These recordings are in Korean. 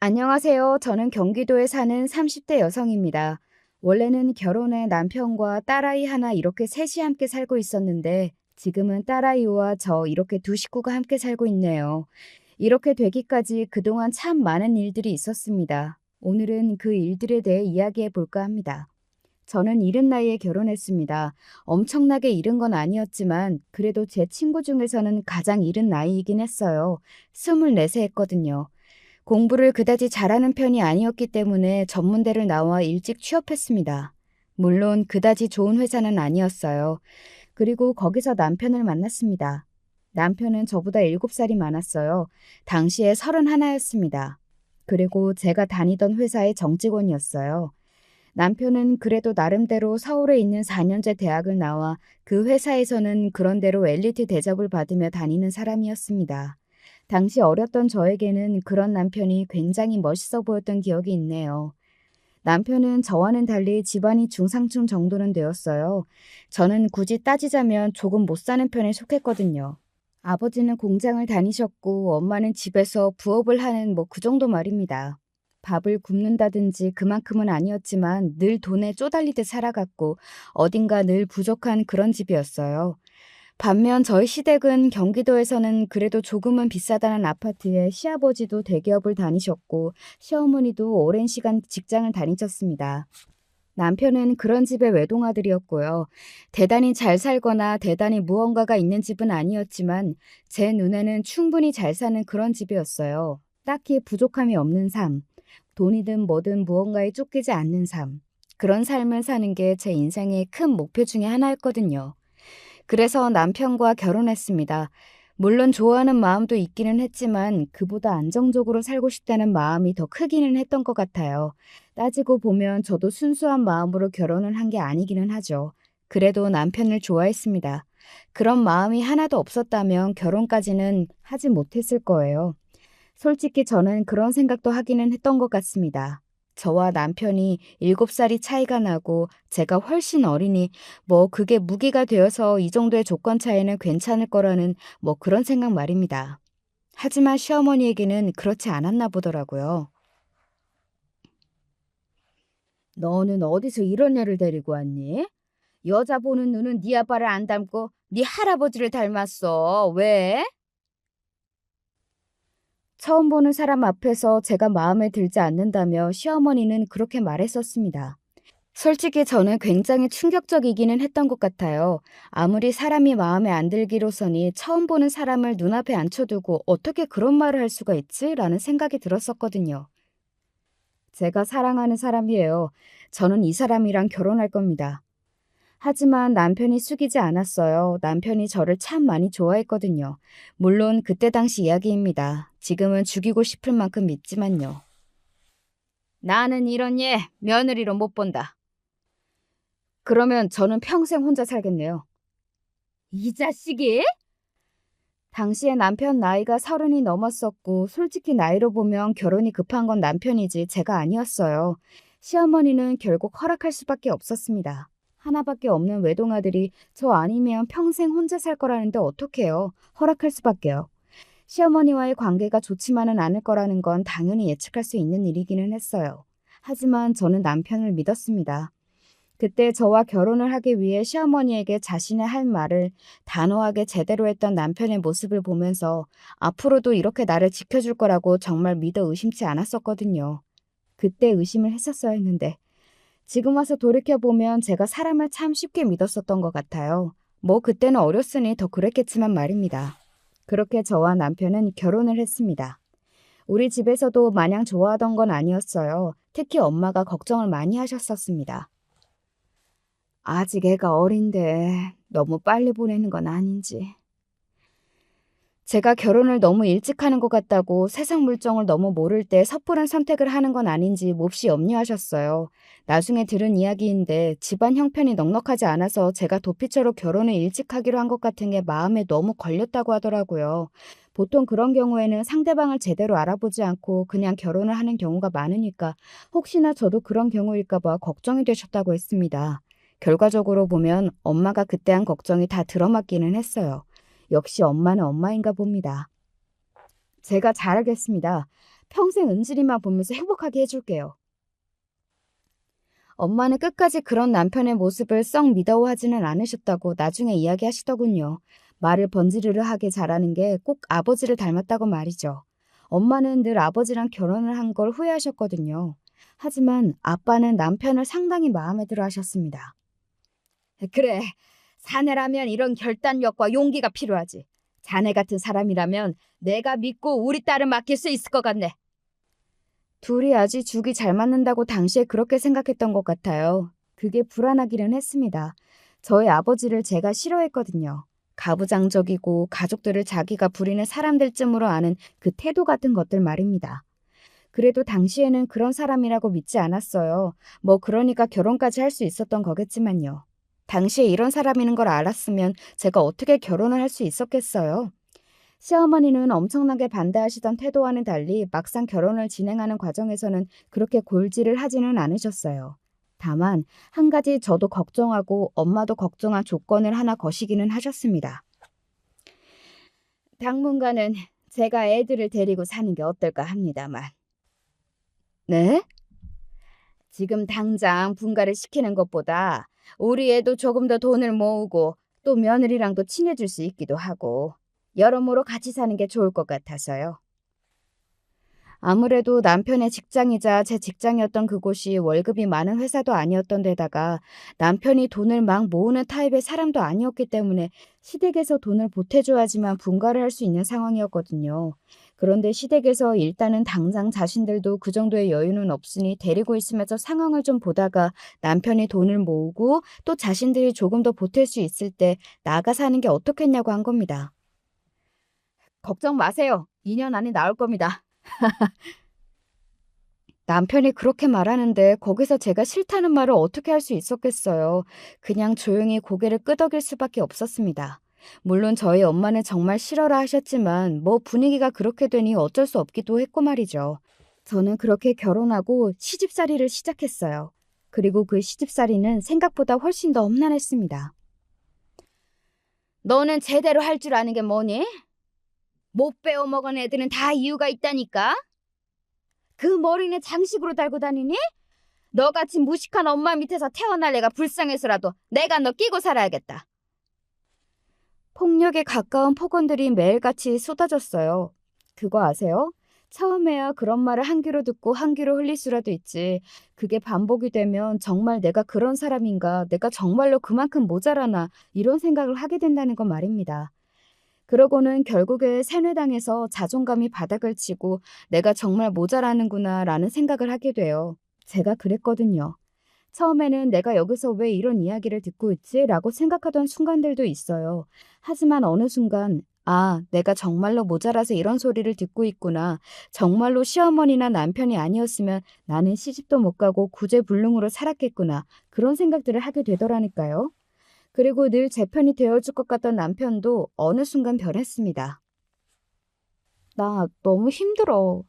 안녕하세요. 저는 경기도에 사는 30대 여성입니다. 원래는 결혼해 남편과 딸아이 하나 이렇게 셋이 함께 살고 있었는데 지금은 딸아이와 저 이렇게 두 식구가 함께 살고 있네요. 이렇게 되기까지 그동안 참 많은 일들이 있었습니다. 오늘은 그 일들에 대해 이야기해 볼까 합니다. 저는 이른 나이에 결혼했습니다. 엄청나게 이른 건 아니었지만 그래도 제 친구 중에서는 가장 이른 나이이긴 했어요. 24세 했거든요. 공부를 그다지 잘하는 편이 아니었기 때문에 전문대를 나와 일찍 취업했습니다. 물론 그다지 좋은 회사는 아니었어요. 그리고 거기서 남편을 만났습니다. 남편은 저보다 7살이 많았어요. 당시에 31였습니다. 그리고 제가 다니던 회사의 정직원이었어요. 남편은 그래도 나름대로 서울에 있는 4년제 대학을 나와 그 회사에서는 그런대로 엘리트 대접을 받으며 다니는 사람이었습니다. 당시 어렸던 저에게는 그런 남편이 굉장히 멋있어 보였던 기억이 있네요. 남편은 저와는 달리 집안이 중상층 정도는 되었어요. 저는 굳이 따지자면 조금 못 사는 편에 속했거든요. 아버지는 공장을 다니셨고 엄마는 집에서 부업을 하는 그 정도 말입니다. 밥을 굶는다든지 그만큼은 아니었지만 늘 돈에 쪼달리듯 살아갔고 어딘가 늘 부족한 그런 집이었어요. 반면 저희 시댁은 경기도에서는 그래도 조금은 비싸다는 아파트에 시아버지도 대기업을 다니셨고 시어머니도 오랜 시간 직장을 다니셨습니다. 남편은 그런 집의 외동아들이었고요. 대단히 잘 살거나 대단히 무언가가 있는 집은 아니었지만 제 눈에는 충분히 잘 사는 그런 집이었어요. 딱히 부족함이 없는 삶, 돈이든 뭐든 무언가에 쫓기지 않는 삶. 그런 삶을 사는 게 제 인생의 큰 목표 중에 하나였거든요. 그래서 남편과 결혼했습니다. 물론 좋아하는 마음도 있기는 했지만 그보다 안정적으로 살고 싶다는 마음이 더 크기는 했던 것 같아요. 따지고 보면 저도 순수한 마음으로 결혼을 한 게 아니기는 하죠. 그래도 남편을 좋아했습니다. 그런 마음이 하나도 없었다면 결혼까지는 하지 못했을 거예요. 솔직히 저는 그런 생각도 하기는 했던 것 같습니다. 저와 남편이 7살이 차이가 나고 제가 훨씬 어리니 그게 무기가 되어서 이 정도의 조건 차이는 괜찮을 거라는 그런 생각 말입니다. 하지만 시어머니에게는 그렇지 않았나 보더라고요. 너는 어디서 이런 애를 데리고 왔니? 여자 보는 눈은 네 아빠를 안 닮고 네 할아버지를 닮았어. 왜? 처음 보는 사람 앞에서 제가 마음에 들지 않는다며 시어머니는 그렇게 말했었습니다. 솔직히 저는 굉장히 충격적이기는 했던 것 같아요. 아무리 사람이 마음에 안 들기로서니 처음 보는 사람을 눈앞에 앉혀두고 어떻게 그런 말을 할 수가 있지? 라는 생각이 들었었거든요. 제가 사랑하는 사람이에요. 저는 이 사람이랑 결혼할 겁니다. 하지만 남편이 숙이지 않았어요. 남편이 저를 참 많이 좋아했거든요. 물론 그때 당시 이야기입니다. 지금은 죽이고 싶을 만큼 믿지만요. 나는 이런 얘 며느리로 못 본다. 그러면 저는 평생 혼자 살겠네요. 이 자식이? 당시에 남편 나이가 30이 넘었었고 솔직히 나이로 보면 결혼이 급한 건 남편이지 제가 아니었어요. 시어머니는 결국 허락할 수밖에 없었습니다. 하나밖에 없는 외동아들이 저 아니면 평생 혼자 살 거라는데 어떡해요. 허락할 수밖에요. 시어머니와의 관계가 좋지만은 않을 거라는 건 당연히 예측할 수 있는 일이기는 했어요. 하지만 저는 남편을 믿었습니다. 그때 저와 결혼을 하기 위해 시어머니에게 자신의 할 말을 단호하게 제대로 했던 남편의 모습을 보면서 앞으로도 이렇게 나를 지켜줄 거라고 정말 믿어 의심치 않았었거든요. 그때 의심을 했었어야 했는데 지금 와서 돌이켜보면 제가 사람을 참 쉽게 믿었었던 것 같아요. 그때는 어렸으니 더 그랬겠지만 말입니다. 그렇게 저와 남편은 결혼을 했습니다. 우리 집에서도 마냥 좋아하던 건 아니었어요. 특히 엄마가 걱정을 많이 하셨었습니다. 아직 애가 어린데 너무 빨리 보내는 건 아닌지. 제가 결혼을 너무 일찍 하는 것 같다고 세상 물정을 너무 모를 때 섣부른 선택을 하는 건 아닌지 몹시 염려하셨어요. 나중에 들은 이야기인데 집안 형편이 넉넉하지 않아서 제가 도피처로 결혼을 일찍 하기로 한 것 같은 게 마음에 너무 걸렸다고 하더라고요. 보통 그런 경우에는 상대방을 제대로 알아보지 않고 그냥 결혼을 하는 경우가 많으니까 혹시나 저도 그런 경우일까 봐 걱정이 되셨다고 했습니다. 결과적으로 보면 엄마가 그때 한 걱정이 다 들어맞기는 했어요. 역시 엄마는 엄마인가 봅니다. 제가 잘하겠습니다. 평생 은진이만 보면서 행복하게 해줄게요. 엄마는 끝까지 그런 남편의 모습을 썩 믿어하지는 않으셨다고 나중에 이야기하시더군요. 말을 번지르르 하게 잘하는 게 꼭 아버지를 닮았다고 말이죠. 엄마는 늘 아버지랑 결혼을 한 걸 후회하셨거든요. 하지만 아빠는 남편을 상당히 마음에 들어 하셨습니다. 그래, 사내라면 이런 결단력과 용기가 필요하지. 자네 같은 사람이라면 내가 믿고 우리 딸을 맡길 수 있을 것 같네. 둘이 아주 죽이 잘 맞는다고 당시에 그렇게 생각했던 것 같아요. 그게 불안하기는 했습니다. 저희 아버지를 제가 싫어했거든요. 가부장적이고 가족들을 자기가 부리는 사람들쯤으로 아는 그 태도 같은 것들 말입니다. 그래도 당시에는 그런 사람이라고 믿지 않았어요. 뭐 그러니까 결혼까지 할 수 있었던 거겠지만요. 당시에 이런 사람이는 걸 알았으면 제가 어떻게 결혼을 할 수 있었겠어요? 시어머니는 엄청나게 반대하시던 태도와는 달리 막상 결혼을 진행하는 과정에서는 그렇게 골지를 하지는 않으셨어요. 다만 한 가지 저도 걱정하고 엄마도 걱정한 조건을 하나 거시기는 하셨습니다. 당분간은 제가 애들을 데리고 사는 게 어떨까 합니다만. 네? 지금 당장 분가를 시키는 것보다 우리 애도 조금 더 돈을 모으고 또 며느리랑도 친해질 수 있기도 하고 여러모로 같이 사는 게 좋을 것 같아서요. 아무래도 남편의 직장이자 제 직장이었던 그곳이 월급이 많은 회사도 아니었던 데다가 남편이 돈을 막 모으는 타입의 사람도 아니었기 때문에 시댁에서 돈을 보태줘야지만 분가를 할 수 있는 상황이었거든요. 그런데 시댁에서 일단은 당장 자신들도 그 정도의 여유는 없으니 데리고 있으면서 상황을 좀 보다가 남편이 돈을 모으고 또 자신들이 조금 더 보탤 수 있을 때 나가 사는 게 어떻겠냐고 한 겁니다. 걱정 마세요. 2년 안에 나올 겁니다. 남편이 그렇게 말하는데 거기서 제가 싫다는 말을 어떻게 할 수 있었겠어요. 그냥 조용히 고개를 끄덕일 수밖에 없었습니다. 물론 저희 엄마는 정말 싫어라 하셨지만 뭐 분위기가 그렇게 되니 어쩔 수 없기도 했고 말이죠. 저는 그렇게 결혼하고 시집살이를 시작했어요. 그리고 그 시집살이는 생각보다 훨씬 더 험난했습니다. 너는 제대로 할 줄 아는 게 뭐니? 못 배워먹은 애들은 다 이유가 있다니까? 그 머리는 장식으로 달고 다니니? 너같이 무식한 엄마 밑에서 태어날 애가 불쌍해서라도 내가 너 끼고 살아야겠다. 폭력에 가까운 폭언들이 매일같이 쏟아졌어요. 그거 아세요? 처음에야 그런 말을 한 귀로 듣고 한 귀로 흘릴 수라도 있지. 그게 반복이 되면 정말 내가 그런 사람인가, 내가 정말로 그만큼 모자라나 이런 생각을 하게 된다는 건 말입니다. 그러고는 결국에 세뇌당해서 자존감이 바닥을 치고 내가 정말 모자라는구나 라는 생각을 하게 돼요. 제가 그랬거든요. 처음에는 내가 여기서 왜 이런 이야기를 듣고 있지? 라고 생각하던 순간들도 있어요. 하지만 어느 순간 내가 정말로 모자라서 이런 소리를 듣고 있구나. 정말로 시어머니나 남편이 아니었으면 나는 시집도 못 가고 구제불능으로 살았겠구나. 그런 생각들을 하게 되더라니까요. 그리고 늘 제 편이 되어줄 것 같던 남편도 어느 순간 변했습니다. 나 너무 힘들어.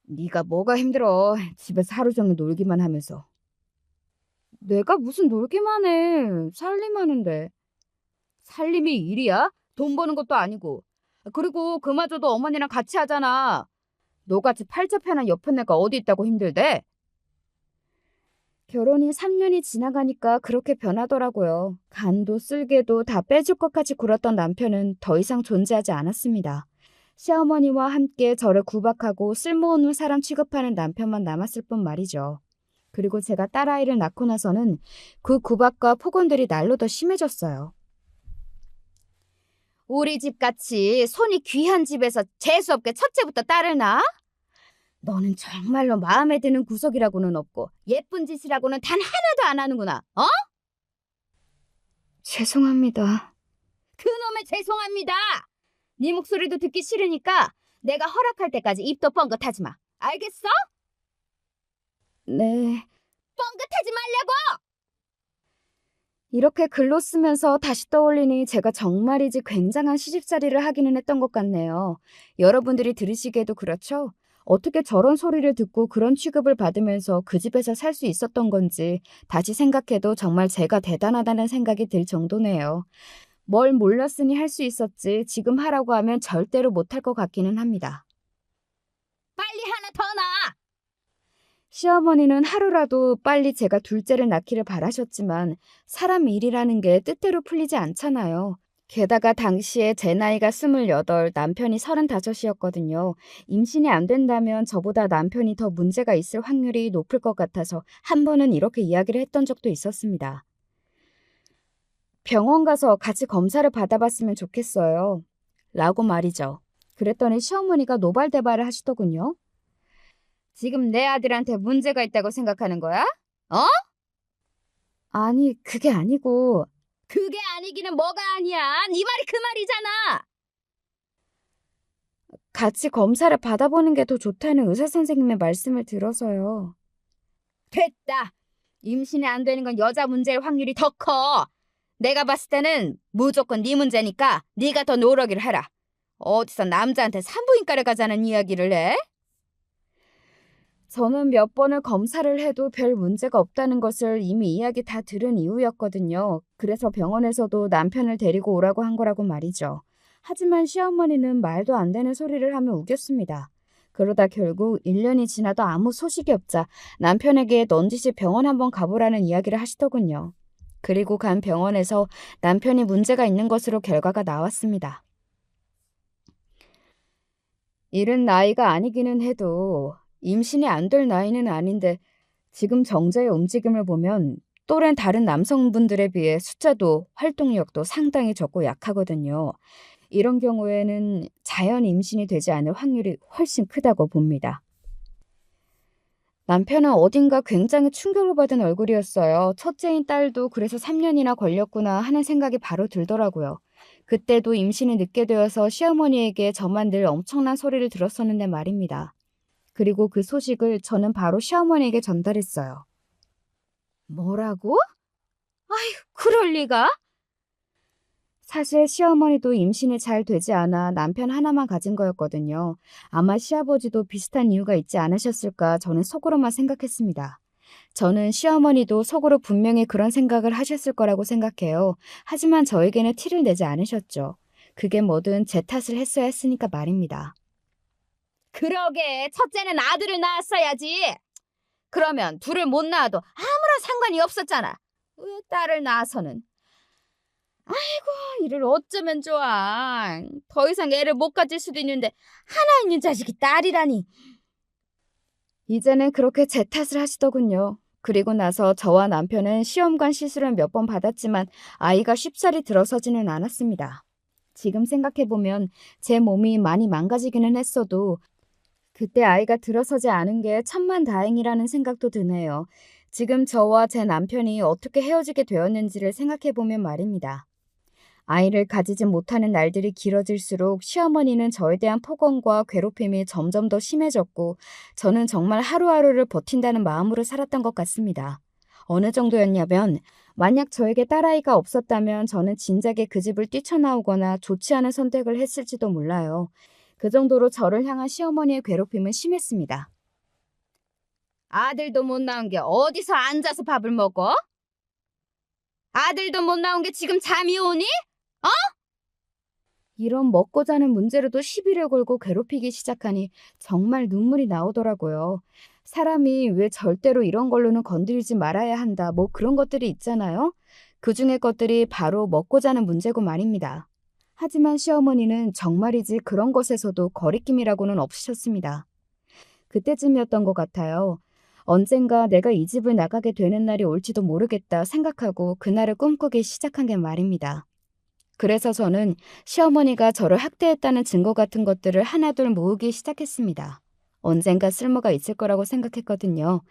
네가 뭐가 힘들어. 집에서 하루 종일 놀기만 하면서. 내가 무슨 놀기만 해. 살림하는데. 살림이 일이야? 돈 버는 것도 아니고. 그리고 그마저도 어머니랑 같이 하잖아. 너같이 팔자편한 옆에 애가 어디 있다고 힘들대? 결혼이 3년이 지나가니까 그렇게 변하더라고요. 간도 쓸개도 다 빼줄 것까지 굴었던 남편은 더 이상 존재하지 않았습니다. 시어머니와 함께 저를 구박하고 쓸모없는 사람 취급하는 남편만 남았을 뿐 말이죠. 그리고 제가 딸아이를 낳고 나서는 그 구박과 폭언들이 날로 더 심해졌어요. 우리 집같이 손이 귀한 집에서 재수없게 첫째부터 딸을 낳아? 너는 정말로 마음에 드는 구석이라고는 없고 예쁜 짓이라고는 단 하나도 안 하는구나. 어? 죄송합니다. 그놈의 죄송합니다. 네 목소리도 듣기 싫으니까 내가 허락할 때까지 입도 뻥긋하지 마. 알겠어? 네. 뻥긋하지 말라고! 이렇게 글로 쓰면서 다시 떠올리니 제가 정말이지 굉장한 시집살이를 하기는 했던 것 같네요. 여러분들이 들으시기에도 그렇죠? 어떻게 저런 소리를 듣고 그런 취급을 받으면서 그 집에서 살 수 있었던 건지 다시 생각해도 정말 제가 대단하다는 생각이 들 정도네요. 뭘 몰랐으니 할 수 있었지 지금 하라고 하면 절대로 못할 것 같기는 합니다. 얼마나 더 나아? 시어머니는 하루라도 빨리 제가 둘째를 낳기를 바라셨지만 사람 일이라는 게 뜻대로 풀리지 않잖아요. 게다가 당시에 제 나이가 28, 남편이 35이었거든요. 임신이 안 된다면 저보다 남편이 더 문제가 있을 확률이 높을 것 같아서 한 번은 이렇게 이야기를 했던 적도 있었습니다. 병원 가서 같이 검사를 받아봤으면 좋겠어요. 라고 말이죠. 그랬더니 시어머니가 노발대발을 하시더군요. 지금 내 아들한테 문제가 있다고 생각하는 거야? 어? 아니, 그게 아니고 그게 아니기는 뭐가 아니야. 네 말이 그 말이잖아. 같이 검사를 받아보는 게 더 좋다는 의사 선생님의 말씀을 들어서요. 됐다. 임신이 안 되는 건 여자 문제일 확률이 더 커. 내가 봤을 때는 무조건 네 문제니까 네가 더 노력을 해라. 어디서 남자한테 산부인과를 가자는 이야기를 해? 저는 몇 번을 검사를 해도 별 문제가 없다는 것을 이미 이야기 다 들은 이유였거든요. 그래서 병원에서도 남편을 데리고 오라고 한 거라고 말이죠. 하지만 시어머니는 말도 안 되는 소리를 하며 우겼습니다. 그러다 결국 1년이 지나도 아무 소식이 없자 남편에게 넌지시 병원 한번 가보라는 이야기를 하시더군요. 그리고 간 병원에서 남편이 문제가 있는 것으로 결과가 나왔습니다. 이른 나이가 아니기는 해도 임신이 안 될 나이는 아닌데 지금 정자의 움직임을 보면 또래 다른 남성분들에 비해 숫자도 활동력도 상당히 적고 약하거든요. 이런 경우에는 자연 임신이 되지 않을 확률이 훨씬 크다고 봅니다. 남편은 어딘가 굉장히 충격을 받은 얼굴이었어요. 첫째인 딸도 그래서 3년이나 걸렸구나 하는 생각이 바로 들더라고요. 그때도 임신이 늦게 되어서 시어머니에게 저만 늘 엄청난 소리를 들었었는데 말입니다. 그리고 그 소식을 저는 바로 시어머니에게 전달했어요. 뭐라고? 아휴, 그럴 리가? 사실 시어머니도 임신이 잘 되지 않아 남편 하나만 가진 거였거든요. 아마 시아버지도 비슷한 이유가 있지 않으셨을까 저는 속으로만 생각했습니다. 저는 시어머니도 속으로 분명히 그런 생각을 하셨을 거라고 생각해요. 하지만 저에게는 티를 내지 않으셨죠. 그게 뭐든 제 탓을 했어야 했으니까 말입니다. 그러게, 첫째는 아들을 낳았어야지. 그러면 둘을 못 낳아도 아무런 상관이 없었잖아. 왜 딸을 낳아서는? 아이고, 이를 어쩌면 좋아. 더 이상 애를 못 가질 수도 있는데 하나 있는 자식이 딸이라니. 이제는 그렇게 제 탓을 하시더군요. 그리고 나서 저와 남편은 시험관 시술을 몇 번 받았지만 아이가 쉽사리 들어서지는 않았습니다. 지금 생각해보면 제 몸이 많이 망가지기는 했어도 그때 아이가 들어서지 않은 게 천만다행이라는 생각도 드네요. 지금 저와 제 남편이 어떻게 헤어지게 되었는지를 생각해보면 말입니다. 아이를 가지지 못하는 날들이 길어질수록 시어머니는 저에 대한 폭언과 괴롭힘이 점점 더 심해졌고 저는 정말 하루하루를 버틴다는 마음으로 살았던 것 같습니다. 어느 정도였냐면 만약 저에게 딸아이가 없었다면 저는 진작에 그 집을 뛰쳐나오거나 좋지 않은 선택을 했을지도 몰라요. 그 정도로 저를 향한 시어머니의 괴롭힘은 심했습니다. 아들도 못 낳은 게 어디서 앉아서 밥을 먹어? 아들도 못 낳은 게 지금 잠이 오니? 이런 먹고 자는 문제로도 시비를 걸고 괴롭히기 시작하니 정말 눈물이 나오더라고요. 사람이 왜 절대로 이런 걸로는 건드리지 말아야 한다, 뭐 그런 것들이 있잖아요. 그중의 것들이 바로 먹고 자는 문제고 말입니다. 하지만 시어머니는 정말이지 그런 것에서도 거리낌이라고는 없으셨습니다. 그때쯤이었던 것 같아요. 언젠가 내가 이 집을 나가게 되는 날이 올지도 모르겠다 생각하고 그날을 꿈꾸기 시작한 게 말입니다. 그래서 저는 시어머니가 저를 학대했다는 증거 같은 것들을 하나둘 모으기 시작했습니다. 언젠가 쓸모가 있을 거라고 생각했거든요.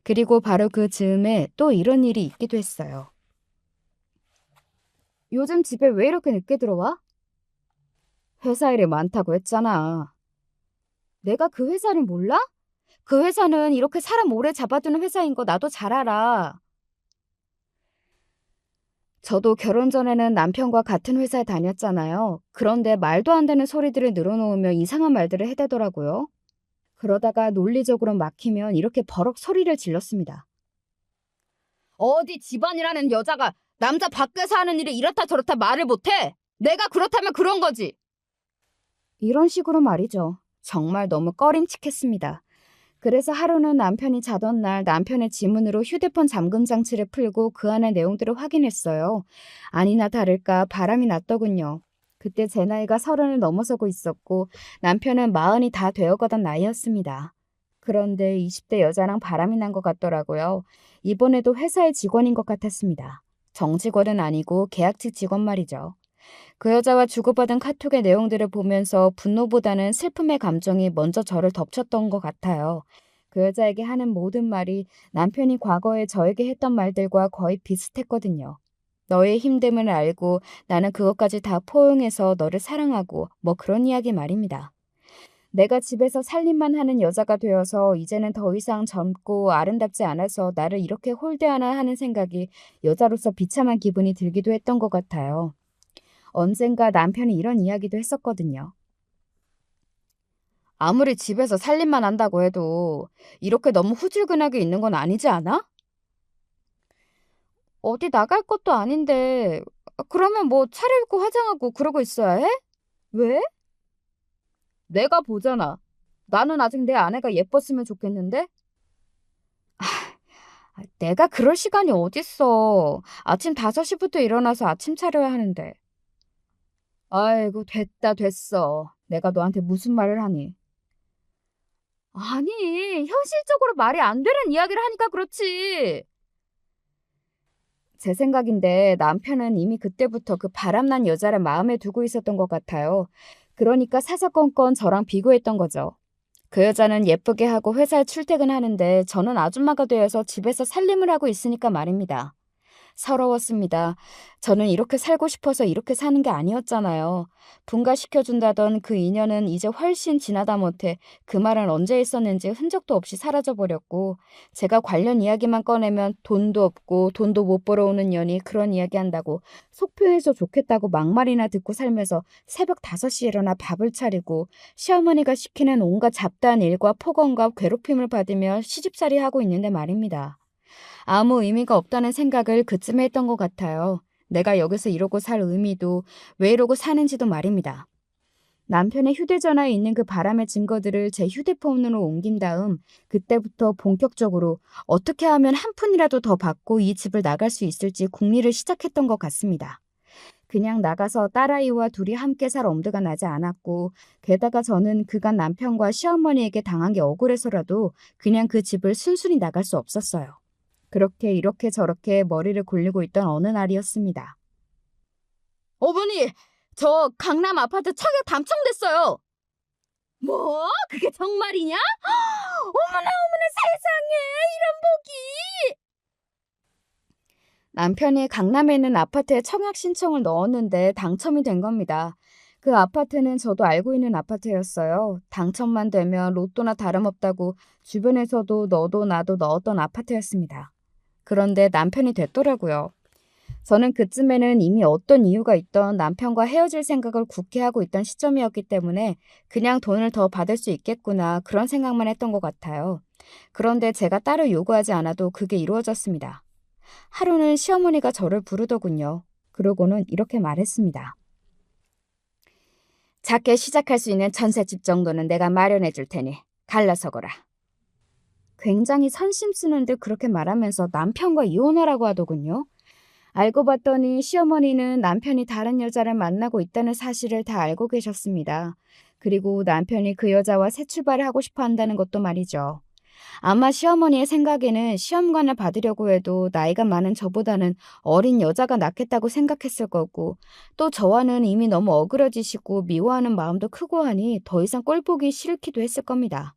그리고 바로 그 즈음에 또 이런 일이 있기도 했어요. 요즘 집에 왜 이렇게 늦게 들어와? 회사 일이 많다고 했잖아. 내가 그 회사를 몰라? 그 회사는 이렇게 사람 오래 잡아두는 회사인 거 나도 잘 알아. 저도 결혼 전에는 남편과 같은 회사에 다녔잖아요. 그런데 말도 안 되는 소리들을 늘어놓으며 이상한 말들을 해대더라고요. 그러다가 논리적으로 막히면 이렇게 버럭 소리를 질렀습니다. 어디 집안이라는 여자가 남자 밖에서 하는 일이 이렇다 저렇다 말을 못해? 내가 그렇다면 그런 거지. 이런 식으로 말이죠. 정말 너무 꺼림칙했습니다. 그래서 하루는 남편이 자던 날 남편의 지문으로 휴대폰 잠금 장치를 풀고 그 안의 내용들을 확인했어요. 아니나 다를까 바람이 났더군요. 그때 제 나이가 30을 넘어서고 있었고 남편은 40이 다 되어가던 나이였습니다. 그런데 20대 여자랑 바람이 난 것 같더라고요. 이번에도 회사의 직원인 것 같았습니다. 정직원은 아니고 계약직 직원 말이죠. 그 여자와 주고받은 카톡의 내용들을 보면서 분노보다는 슬픔의 감정이 먼저 저를 덮쳤던 것 같아요. 그 여자에게 하는 모든 말이 남편이 과거에 저에게 했던 말들과 거의 비슷했거든요. 너의 힘듦을 알고 나는 그것까지 다 포용해서 너를 사랑하고 뭐 그런 이야기 말입니다. 내가 집에서 살림만 하는 여자가 되어서 이제는 더 이상 젊고 아름답지 않아서 나를 이렇게 홀대하나 하는 생각이 여자로서 비참한 기분이 들기도 했던 것 같아요. 언젠가 남편이 이런 이야기도 했었거든요. 아무리 집에서 살림만 한다고 해도 이렇게 너무 후줄근하게 있는 건 아니지 않아? 어디 나갈 것도 아닌데 그러면 뭐 차려입고 화장하고 그러고 있어야 해? 왜? 내가 보잖아. 나는 아직 내 아내가 예뻤으면 좋겠는데? 내가 그럴 시간이 어딨어. 아침 5시부터 일어나서 아침 차려야 하는데. 아이고, 됐다, 됐어. 내가 너한테 무슨 말을 하니? 아니, 현실적으로 말이 안 되는 이야기를 하니까 그렇지. 제 생각인데 남편은 이미 그때부터 그 바람난 여자를 마음에 두고 있었던 것 같아요. 그러니까 사사건건 저랑 비교했던 거죠. 그 여자는 예쁘게 하고 회사에 출퇴근하는데 저는 아줌마가 되어서 집에서 살림을 하고 있으니까 말입니다. 서러웠습니다. 저는 이렇게 살고 싶어서 이렇게 사는 게 아니었잖아요. 분가시켜준다던 그 인연은 이제 훨씬 지나다 못해 그 말은 언제 있었는지 흔적도 없이 사라져버렸고 제가 관련 이야기만 꺼내면 돈도 없고 돈도 못 벌어오는 년이 그런 이야기 한다고 속표해서 좋겠다고 막말이나 듣고 살면서 새벽 5시에 일어나 밥을 차리고 시어머니가 시키는 온갖 잡다한 일과 폭언과 괴롭힘을 받으며 시집살이 하고 있는데 말입니다. 아무 의미가 없다는 생각을 그쯤에 했던 것 같아요. 내가 여기서 이러고 살 의미도 왜 이러고 사는지도 말입니다. 남편의 휴대전화에 있는 그 바람의 증거들을 제 휴대폰으로 옮긴 다음 그때부터 본격적으로 어떻게 하면 한 푼이라도 더 받고 이 집을 나갈 수 있을지 궁리를 시작했던 것 같습니다. 그냥 나가서 딸아이와 둘이 함께 살 엄두가 나지 않았고 게다가 저는 그간 남편과 시어머니에게 당한 게 억울해서라도 그냥 그 집을 순순히 나갈 수 없었어요. 그렇게 이렇게 저렇게 머리를 굴리고 있던 어느 날이었습니다. 어머니, 저 강남 아파트 청약 당첨됐어요. 뭐? 그게 정말이냐? 어머나 어머나 세상에 이런 복이. 남편이 강남에 있는 아파트에 청약 신청을 넣었는데 당첨이 된 겁니다. 그 아파트는 저도 알고 있는 아파트였어요. 당첨만 되면 로또나 다름없다고 주변에서도 너도 나도 넣었던 아파트였습니다. 그런데 남편이 됐더라고요. 저는 그쯤에는 이미 어떤 이유가 있던 남편과 헤어질 생각을 굳게 하고 있던 시점이었기 때문에 그냥 돈을 더 받을 수 있겠구나 그런 생각만 했던 것 같아요. 그런데 제가 따로 요구하지 않아도 그게 이루어졌습니다. 하루는 시어머니가 저를 부르더군요. 그러고는 이렇게 말했습니다. 작게 시작할 수 있는 전셋집 정도는 내가 마련해 줄 테니 갈라서거라. 굉장히 선심 쓰는 듯 그렇게 말하면서 남편과 이혼하라고 하더군요. 알고 봤더니 시어머니는 남편이 다른 여자를 만나고 있다는 사실을 다 알고 계셨습니다. 그리고 남편이 그 여자와 새 출발을 하고 싶어 한다는 것도 말이죠. 아마 시어머니의 생각에는 시험관을 받으려고 해도 나이가 많은 저보다는 어린 여자가 낫겠다고 생각했을 거고 또 저와는 이미 너무 어그러지시고 미워하는 마음도 크고 하니 더 이상 꼴 보기 싫기도 했을 겁니다.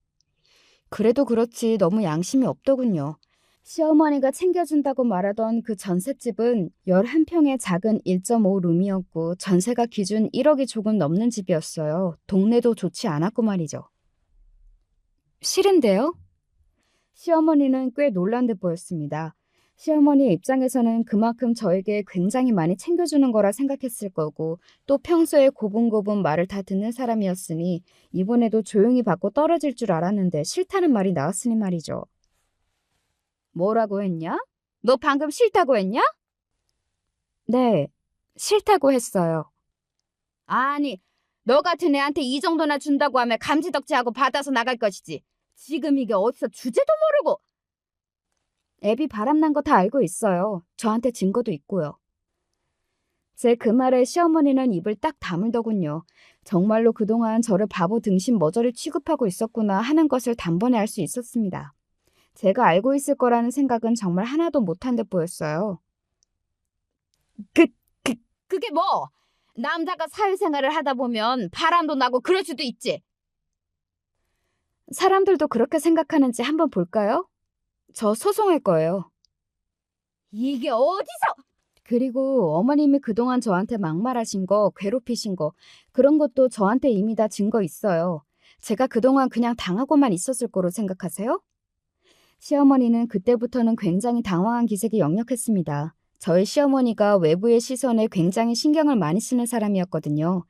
그래도 그렇지 너무 양심이 없더군요. 시어머니가 챙겨준다고 말하던 그 전셋집은 11평의 작은 1.5룸이었고 전세가 기준 1억이 조금 넘는 집이었어요. 동네도 좋지 않았고 말이죠. 싫은데요? 시어머니는 꽤 놀란 듯 보였습니다. 시어머니 입장에서는 그만큼 저에게 굉장히 많이 챙겨주는 거라 생각했을 거고 또 평소에 고분고분 말을 다 듣는 사람이었으니 이번에도 조용히 받고 떨어질 줄 알았는데 싫다는 말이 나왔으니 말이죠. 뭐라고 했냐? 너 방금 싫다고 했냐? 네, 싫다고 했어요. 아니, 너 같은 애한테 이 정도나 준다고 하면 감지덕지하고 받아서 나갈 것이지. 지금 이게 어디서 주제도 모르고. 애비 바람난 거 다 알고 있어요. 저한테 증거도 있고요. 제 그 말에 시어머니는 입을 딱 다물더군요. 정말로 그동안 저를 바보 등신 머저리 취급하고 있었구나 하는 것을 단번에 알 수 있었습니다. 제가 알고 있을 거라는 생각은 정말 하나도 못한 듯 보였어요. 그게 뭐? 남자가 사회생활을 하다 보면 바람도 나고 그럴 수도 있지. 사람들도 그렇게 생각하는지 한번 볼까요? 저 소송할 거예요. 이게 어디서? 그리고 어머님이 그동안 저한테 막말하신 거, 괴롭히신 거, 그런 것도 저한테 이미 다 증거 있어요. 제가 그동안 그냥 당하고만 있었을 거로 생각하세요? 시어머니는 그때부터는 굉장히 당황한 기색이 역력했습니다. 저희 시어머니가 외부의 시선에 굉장히 신경을 많이 쓰는 사람이었거든요.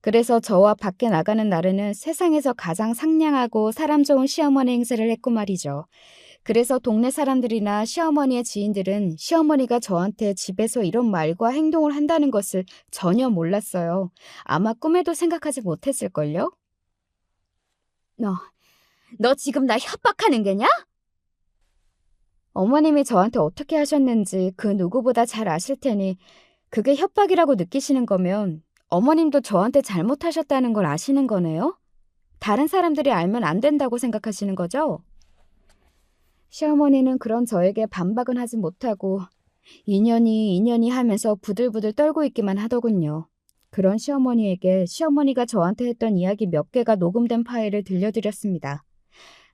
그래서 저와 밖에 나가는 날에는 세상에서 가장 상냥하고 사람 좋은 시어머니 행세를 했고 말이죠. 그래서 동네 사람들이나 시어머니의 지인들은 시어머니가 저한테 집에서 이런 말과 행동을 한다는 것을 전혀 몰랐어요. 아마 꿈에도 생각하지 못했을걸요? 너 지금 나 협박하는 게냐? 어머님이 저한테 어떻게 하셨는지 그 누구보다 잘 아실 테니 그게 협박이라고 느끼시는 거면 어머님도 저한테 잘못하셨다는 걸 아시는 거네요? 다른 사람들이 알면 안 된다고 생각하시는 거죠? 시어머니는 그런 저에게 반박은 하지 못하고 이년이 하면서 부들부들 떨고 있기만 하더군요. 그런 시어머니에게 시어머니가 저한테 했던 이야기 몇 개가 녹음된 파일을 들려드렸습니다.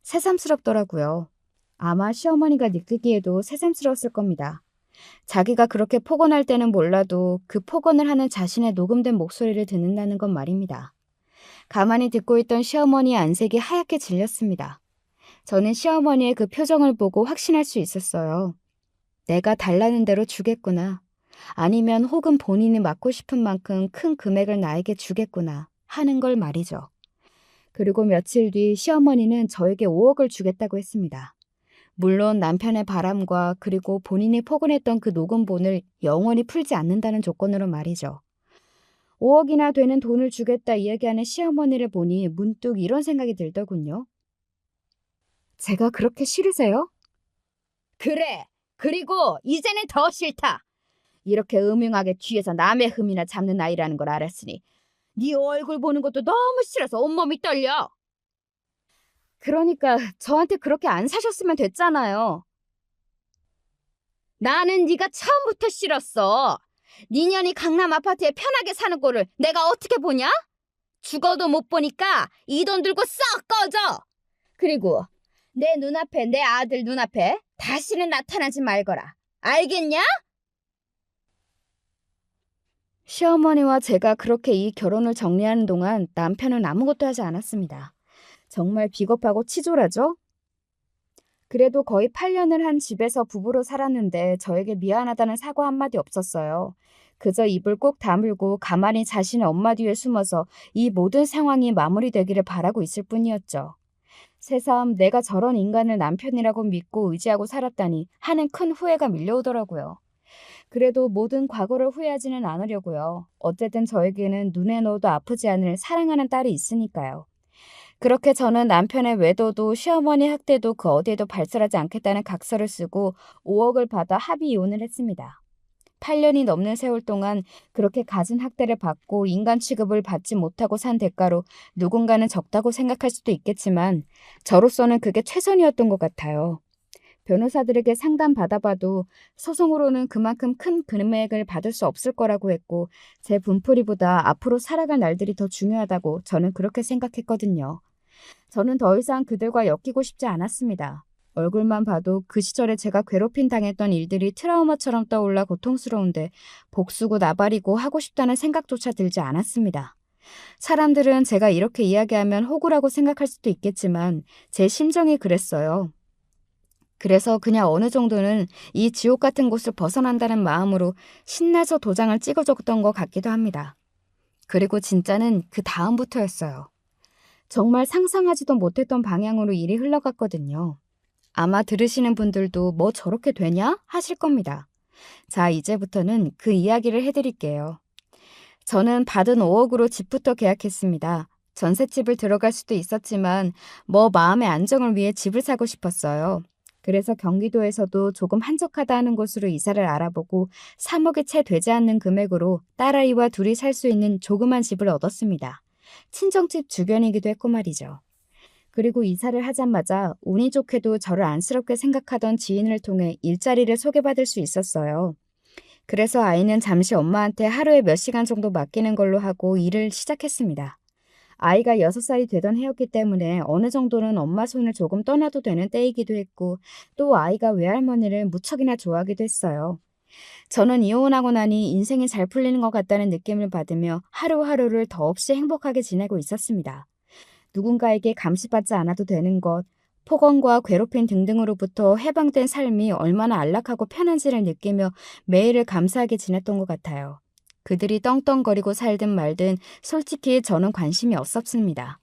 새삼스럽더라고요. 아마 시어머니가 느끼기에도 새삼스러웠을 겁니다. 자기가 그렇게 폭언할 때는 몰라도 그 폭언을 하는 자신의 녹음된 목소리를 듣는다는 건 말입니다. 가만히 듣고 있던 시어머니의 안색이 하얗게 질렸습니다. 저는 시어머니의 그 표정을 보고 확신할 수 있었어요. 내가 달라는 대로 주겠구나. 아니면 혹은 본인이 맡고 싶은 만큼 큰 금액을 나에게 주겠구나 하는 걸 말이죠. 그리고 며칠 뒤 시어머니는 저에게 5억을 주겠다고 했습니다. 물론 남편의 바람과 그리고 본인이 폭언했던 그 녹음본을 영원히 풀지 않는다는 조건으로 말이죠. 5억이나 되는 돈을 주겠다 이야기하는 시어머니를 보니 문득 이런 생각이 들더군요. 제가 그렇게 싫으세요? 그래. 그리고 이제는 더 싫다. 이렇게 음흉하게 뒤에서 남의 흠이나 잡는 아이라는 걸 알았으니 네 얼굴 보는 것도 너무 싫어서 온몸이 떨려. 그러니까 저한테 그렇게 안 사셨으면 됐잖아요. 나는 네가 처음부터 싫었어. 니년이 강남 아파트에 편하게 사는 꼴을 내가 어떻게 보냐? 죽어도 못 보니까 이 돈 들고 썩 꺼져. 그리고 내 눈앞에, 내 아들 눈앞에 다시는 나타나지 말거라. 알겠냐? 시어머니와 제가 그렇게 이 결혼을 정리하는 동안 남편은 아무것도 하지 않았습니다. 정말 비겁하고 치졸하죠? 그래도 거의 8년을 한 집에서 부부로 살았는데 저에게 미안하다는 사과 한마디 없었어요. 그저 입을 꼭 다물고 가만히 자신의 엄마 뒤에 숨어서 이 모든 상황이 마무리되기를 바라고 있을 뿐이었죠. 새삼 내가 저런 인간을 남편이라고 믿고 의지하고 살았다니 하는 큰 후회가 밀려오더라고요. 그래도 모든 과거를 후회하지는 않으려고요. 어쨌든 저에게는 눈에 넣어도 아프지 않을 사랑하는 딸이 있으니까요. 그렇게 저는 남편의 외도도 시어머니 학대도 그 어디에도 발설하지 않겠다는 각서를 쓰고 5억을 받아 합의 이혼을 했습니다. 8년이 넘는 세월 동안 그렇게 갖은 학대를 받고 인간 취급을 받지 못하고 산 대가로 누군가는 적다고 생각할 수도 있겠지만 저로서는 그게 최선이었던 것 같아요. 변호사들에게 상담 받아봐도 소송으로는 그만큼 큰 금액을 받을 수 없을 거라고 했고 제 분풀이보다 앞으로 살아갈 날들이 더 중요하다고 저는 그렇게 생각했거든요. 저는 더 이상 그들과 엮이고 싶지 않았습니다. 얼굴만 봐도 그 시절에 제가 괴롭힘 당했던 일들이 트라우마처럼 떠올라 고통스러운데 복수고 나발이고 하고 싶다는 생각조차 들지 않았습니다. 사람들은 제가 이렇게 이야기하면 호구라고 생각할 수도 있겠지만 제 심정이 그랬어요. 그래서 그냥 어느 정도는 이 지옥 같은 곳을 벗어난다는 마음으로 신나서 도장을 찍어줬던 것 같기도 합니다. 그리고 진짜는 그 다음부터였어요. 정말 상상하지도 못했던 방향으로 일이 흘러갔거든요. 아마 들으시는 분들도 뭐 저렇게 되냐 하실 겁니다. 자, 이제부터는 그 이야기를 해드릴게요. 저는 받은 5억으로 집부터 계약했습니다. 전셋집을 들어갈 수도 있었지만 뭐 마음의 안정을 위해 집을 사고 싶었어요. 그래서 경기도에서도 조금 한적하다 는 곳으로 이사를 알아보고 3억이 채 되지 않는 금액으로 딸아이와 둘이 살 수 있는 조그만 집을 얻었습니다. 친정집 주변이기도 했고 말이죠. 그리고 이사를 하자마자 운이 좋게도 저를 안쓰럽게 생각하던 지인을 통해 일자리를 소개받을 수 있었어요. 그래서 아이는 잠시 엄마한테 하루에 몇 시간 정도 맡기는 걸로 하고 일을 시작했습니다. 아이가 6살이 되던 해였기 때문에 어느 정도는 엄마 손을 조금 떠나도 되는 때이기도 했고 또 아이가 외할머니를 무척이나 좋아하기도 했어요. 저는 이혼하고 나니 인생이 잘 풀리는 것 같다는 느낌을 받으며 하루하루를 더없이 행복하게 지내고 있었습니다. 누군가에게 감시받지 않아도 되는 것, 폭언과 괴롭힘 등등으로부터 해방된 삶이 얼마나 안락하고 편한지를 느끼며 매일을 감사하게 지냈던 것 같아요. 그들이 떵떵거리고 살든 말든 솔직히 저는 관심이 없었습니다.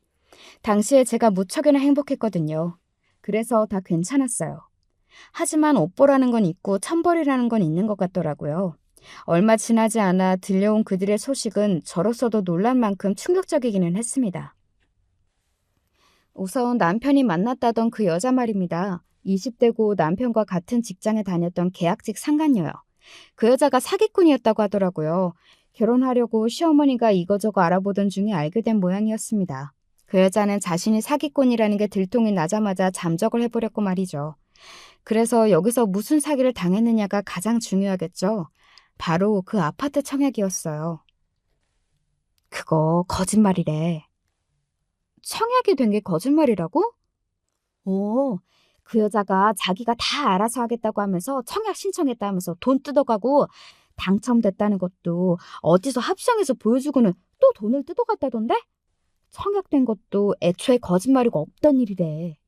당시에 제가 무척이나 행복했거든요. 그래서 다 괜찮았어요. 하지만 옥보라는 건 있고 천벌이라는 건 있는 것 같더라고요. 얼마 지나지 않아 들려온 그들의 소식은 저로서도 놀란 만큼 충격적이기는 했습니다. 우선 남편이 만났다던 그 여자 말입니다. 20대고 남편과 같은 직장에 다녔던 계약직 상간녀요. 그 여자가 사기꾼이었다고 하더라고요. 결혼하려고 시어머니가 이거저거 알아보던 중에 알게 된 모양이었습니다. 그 여자는 자신이 사기꾼이라는 게 들통이 나자마자 잠적을 해버렸고 말이죠. 그래서 여기서 무슨 사기를 당했느냐가 가장 중요하겠죠. 바로 그 아파트 청약이었어요. 그거 거짓말이래. 청약이 된 게 거짓말이라고? 오, 그 여자가 자기가 다 알아서 하겠다고 하면서 청약 신청했다면서 돈 뜯어가고 당첨됐다는 것도 어디서 합성해서 보여주고는 또 돈을 뜯어갔다던데? 청약된 것도 애초에 거짓말이고 없던 일이래.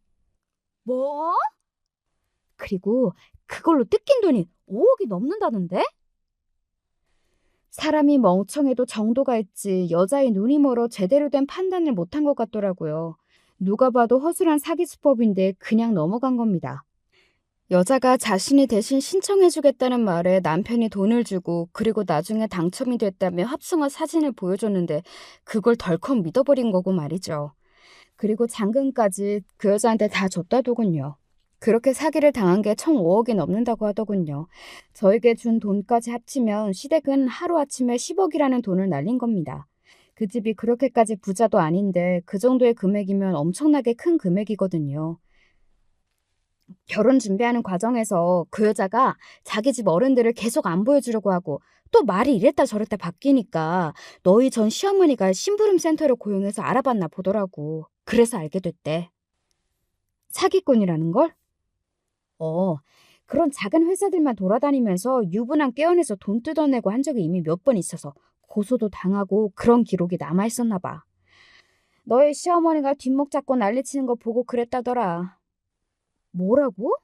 뭐? 그리고 그걸로 뜯긴 돈이 5억이 넘는다던데? 사람이 멍청해도 정도가 있지 여자의 눈이 멀어 제대로 된 판단을 못한 것 같더라고요. 누가 봐도 허술한 사기 수법인데 그냥 넘어간 겁니다. 여자가 자신이 대신 신청해주겠다는 말에 남편이 돈을 주고 그리고 나중에 당첨이 됐다며 합성한 사진을 보여줬는데 그걸 덜컥 믿어버린 거고 말이죠. 그리고 잔금까지 그 여자한테 다 줬다더군요. 그렇게 사기를 당한 게 총 5억이 넘는다고 하더군요. 저에게 준 돈까지 합치면 시댁은 하루아침에 10억이라는 돈을 날린 겁니다. 그 집이 그렇게까지 부자도 아닌데 그 정도의 금액이면 엄청나게 큰 금액이거든요. 결혼 준비하는 과정에서 그 여자가 자기 집 어른들을 계속 안 보여주려고 하고 또 말이 이랬다 저랬다 바뀌니까 너희 전 시어머니가 심부름 센터를 고용해서 알아봤나 보더라고. 그래서 알게 됐대. 사기꾼이라는 걸? 그런 작은 회사들만 돌아다니면서 유부남 깨어내서 돈 뜯어내고 한 적이 이미 몇 번 있어서 고소도 당하고 그런 기록이 남아있었나 봐. 너희 시어머니가 뒷목 잡고 난리치는 거 보고 그랬다더라. 뭐라고?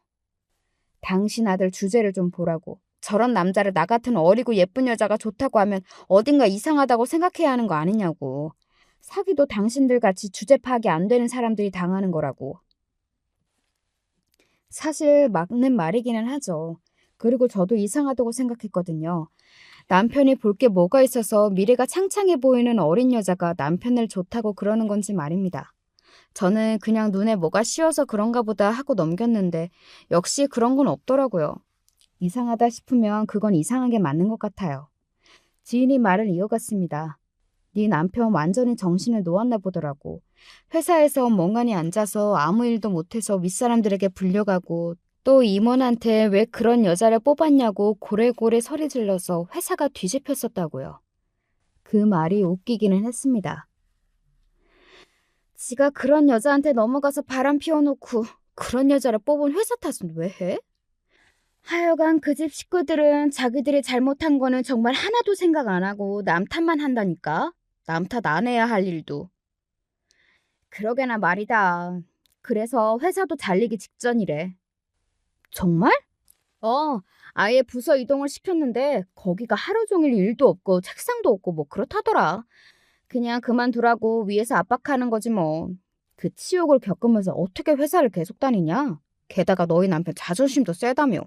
당신 아들 주제를 좀 보라고. 저런 남자를 나 같은 어리고 예쁜 여자가 좋다고 하면 어딘가 이상하다고 생각해야 하는 거 아니냐고. 사기도 당신들 같이 주제 파악이 안 되는 사람들이 당하는 거라고. 사실 맞는 말이기는 하죠. 그리고 저도 이상하다고 생각했거든요. 남편이 볼 게 뭐가 있어서 미래가 창창해 보이는 어린 여자가 남편을 좋다고 그러는 건지 말입니다. 저는 그냥 눈에 뭐가 씌어서 그런가 보다 하고 넘겼는데 역시 그런 건 없더라고요. 이상하다 싶으면 그건 이상하게 맞는 것 같아요. 지인이 말을 이어갔습니다. 네 남편 완전히 정신을 놓았나 보더라고. 회사에서 멍하니 앉아서 아무 일도 못해서 윗사람들에게 불려가고 또 임원한테 왜 그런 여자를 뽑았냐고 고래고래 소리 질러서 회사가 뒤집혔었다고요. 그 말이 웃기기는 했습니다. 지가 그런 여자한테 넘어가서 바람 피워놓고 그런 여자를 뽑은 회사 탓은 왜 해? 하여간 그 집 식구들은 자기들이 잘못한 거는 정말 하나도 생각 안 하고 남 탓만 한다니까. 남 탓 안 해야 할 일도. 그러게나 말이다. 그래서 회사도 잘리기 직전이래. 정말? 아예 부서 이동을 시켰는데 거기가 하루 종일 일도 없고 책상도 없고 뭐 그렇다더라. 그냥 그만두라고 위에서 압박하는 거지 뭐. 그 치욕을 겪으면서 어떻게 회사를 계속 다니냐? 게다가 너희 남편 자존심도 세다며.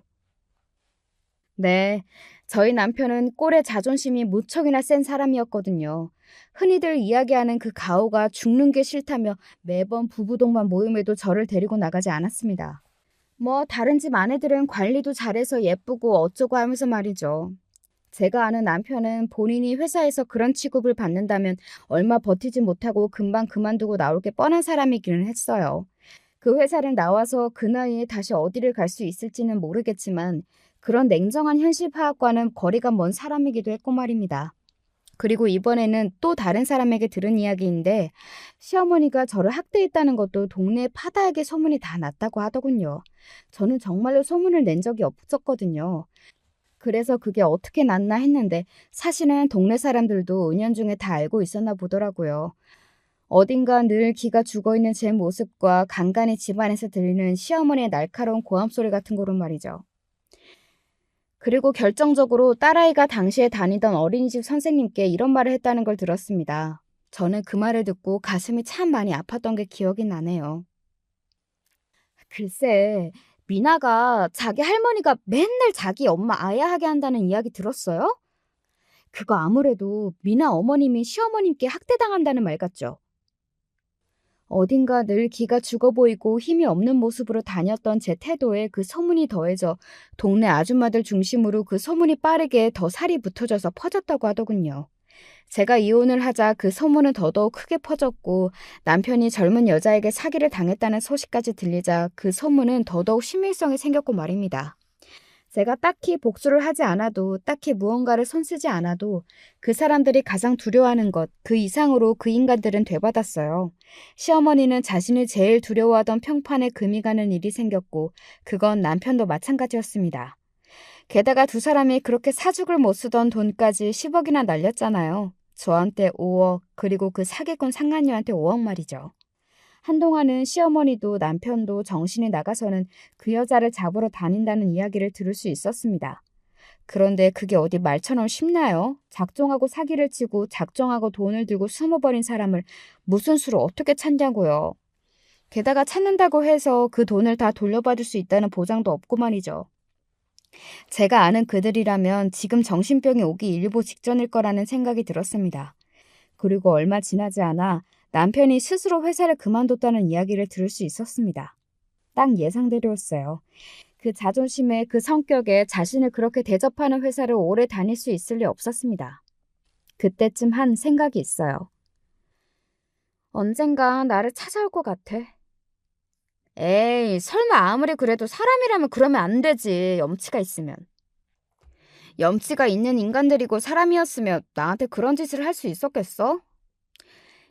네, 저희 남편은 꼴의 자존심이 무척이나 센 사람이었거든요. 흔히들 이야기하는 그 가오가 죽는 게 싫다며 매번 부부동반 모임에도 저를 데리고 나가지 않았습니다. 뭐 다른 집 아내들은 관리도 잘해서 예쁘고 어쩌고 하면서 말이죠. 제가 아는 남편은 본인이 회사에서 그런 취급을 받는다면 얼마 버티지 못하고 금방 그만두고 나올 게 뻔한 사람이기는 했어요. 그 회사를 나와서 그 나이에 다시 어디를 갈 수 있을지는 모르겠지만 그런 냉정한 현실 파악과는 거리가 먼 사람이기도 했고 말입니다. 그리고 이번에는 또 다른 사람에게 들은 이야기인데 시어머니가 저를 학대했다는 것도 동네 파다하게 소문이 다 났다고 하더군요. 저는 정말로 소문을 낸 적이 없었거든요. 그래서 그게 어떻게 났나 했는데 사실은 동네 사람들도 은연중에 다 알고 있었나 보더라고요. 어딘가 늘 기가 죽어있는 제 모습과 간간히 집안에서 들리는 시어머니의 날카로운 고함 소리 같은 거로 말이죠. 그리고 결정적으로 딸아이가 당시에 다니던 어린이집 선생님께 이런 말을 했다는 걸 들었습니다. 저는 그 말을 듣고 가슴이 참 많이 아팠던 게 기억이 나네요. 글쎄, 미나가 자기 할머니가 맨날 자기 엄마 아야하게 한다는 이야기 들었어요? 그거 아무래도 미나 어머님이 시어머님께 학대당한다는 말 같죠? 어딘가 늘 기가 죽어 보이고 힘이 없는 모습으로 다녔던 제 태도에 그 소문이 더해져 동네 아줌마들 중심으로 그 소문이 빠르게 더 살이 붙어져서 퍼졌다고 하더군요. 제가 이혼을 하자 그 소문은 더더욱 크게 퍼졌고 남편이 젊은 여자에게 사기를 당했다는 소식까지 들리자 그 소문은 더더욱 신빙성이 생겼고 말입니다. 제가 딱히 복수를 하지 않아도 딱히 무언가를 손쓰지 않아도 그 사람들이 가장 두려워하는 것, 그 이상으로 그 인간들은 되받았어요. 시어머니는 자신이 제일 두려워하던 평판에 금이 가는 일이 생겼고 그건 남편도 마찬가지였습니다. 게다가 두 사람이 그렇게 사죽을 못 쓰던 돈까지 10억이나 날렸잖아요. 저한테 5억, 그리고 그 사기꾼 상간녀한테 5억 말이죠. 한동안은 시어머니도 남편도 정신이 나가서는 그 여자를 잡으러 다닌다는 이야기를 들을 수 있었습니다. 그런데 그게 어디 말처럼 쉽나요? 작정하고 사기를 치고 작정하고 돈을 들고 숨어버린 사람을 무슨 수로 어떻게 찾냐고요. 게다가 찾는다고 해서 그 돈을 다 돌려받을 수 있다는 보장도 없고 말이죠. 제가 아는 그들이라면 지금 정신병이 오기 일보 직전일 거라는 생각이 들었습니다. 그리고 얼마 지나지 않아 남편이 스스로 회사를 그만뒀다는 이야기를 들을 수 있었습니다. 딱 예상대로였어요. 그 자존심에 그 성격에 자신을 그렇게 대접하는 회사를 오래 다닐 수 있을 리 없었습니다. 그때쯤 한 생각이 있어요. 언젠가 나를 찾아올 것 같아. 에이, 설마 아무리 그래도 사람이라면 그러면 안 되지, 염치가 있으면. 염치가 있는 인간들이고 사람이었으면 나한테 그런 짓을 할 수 있었겠어?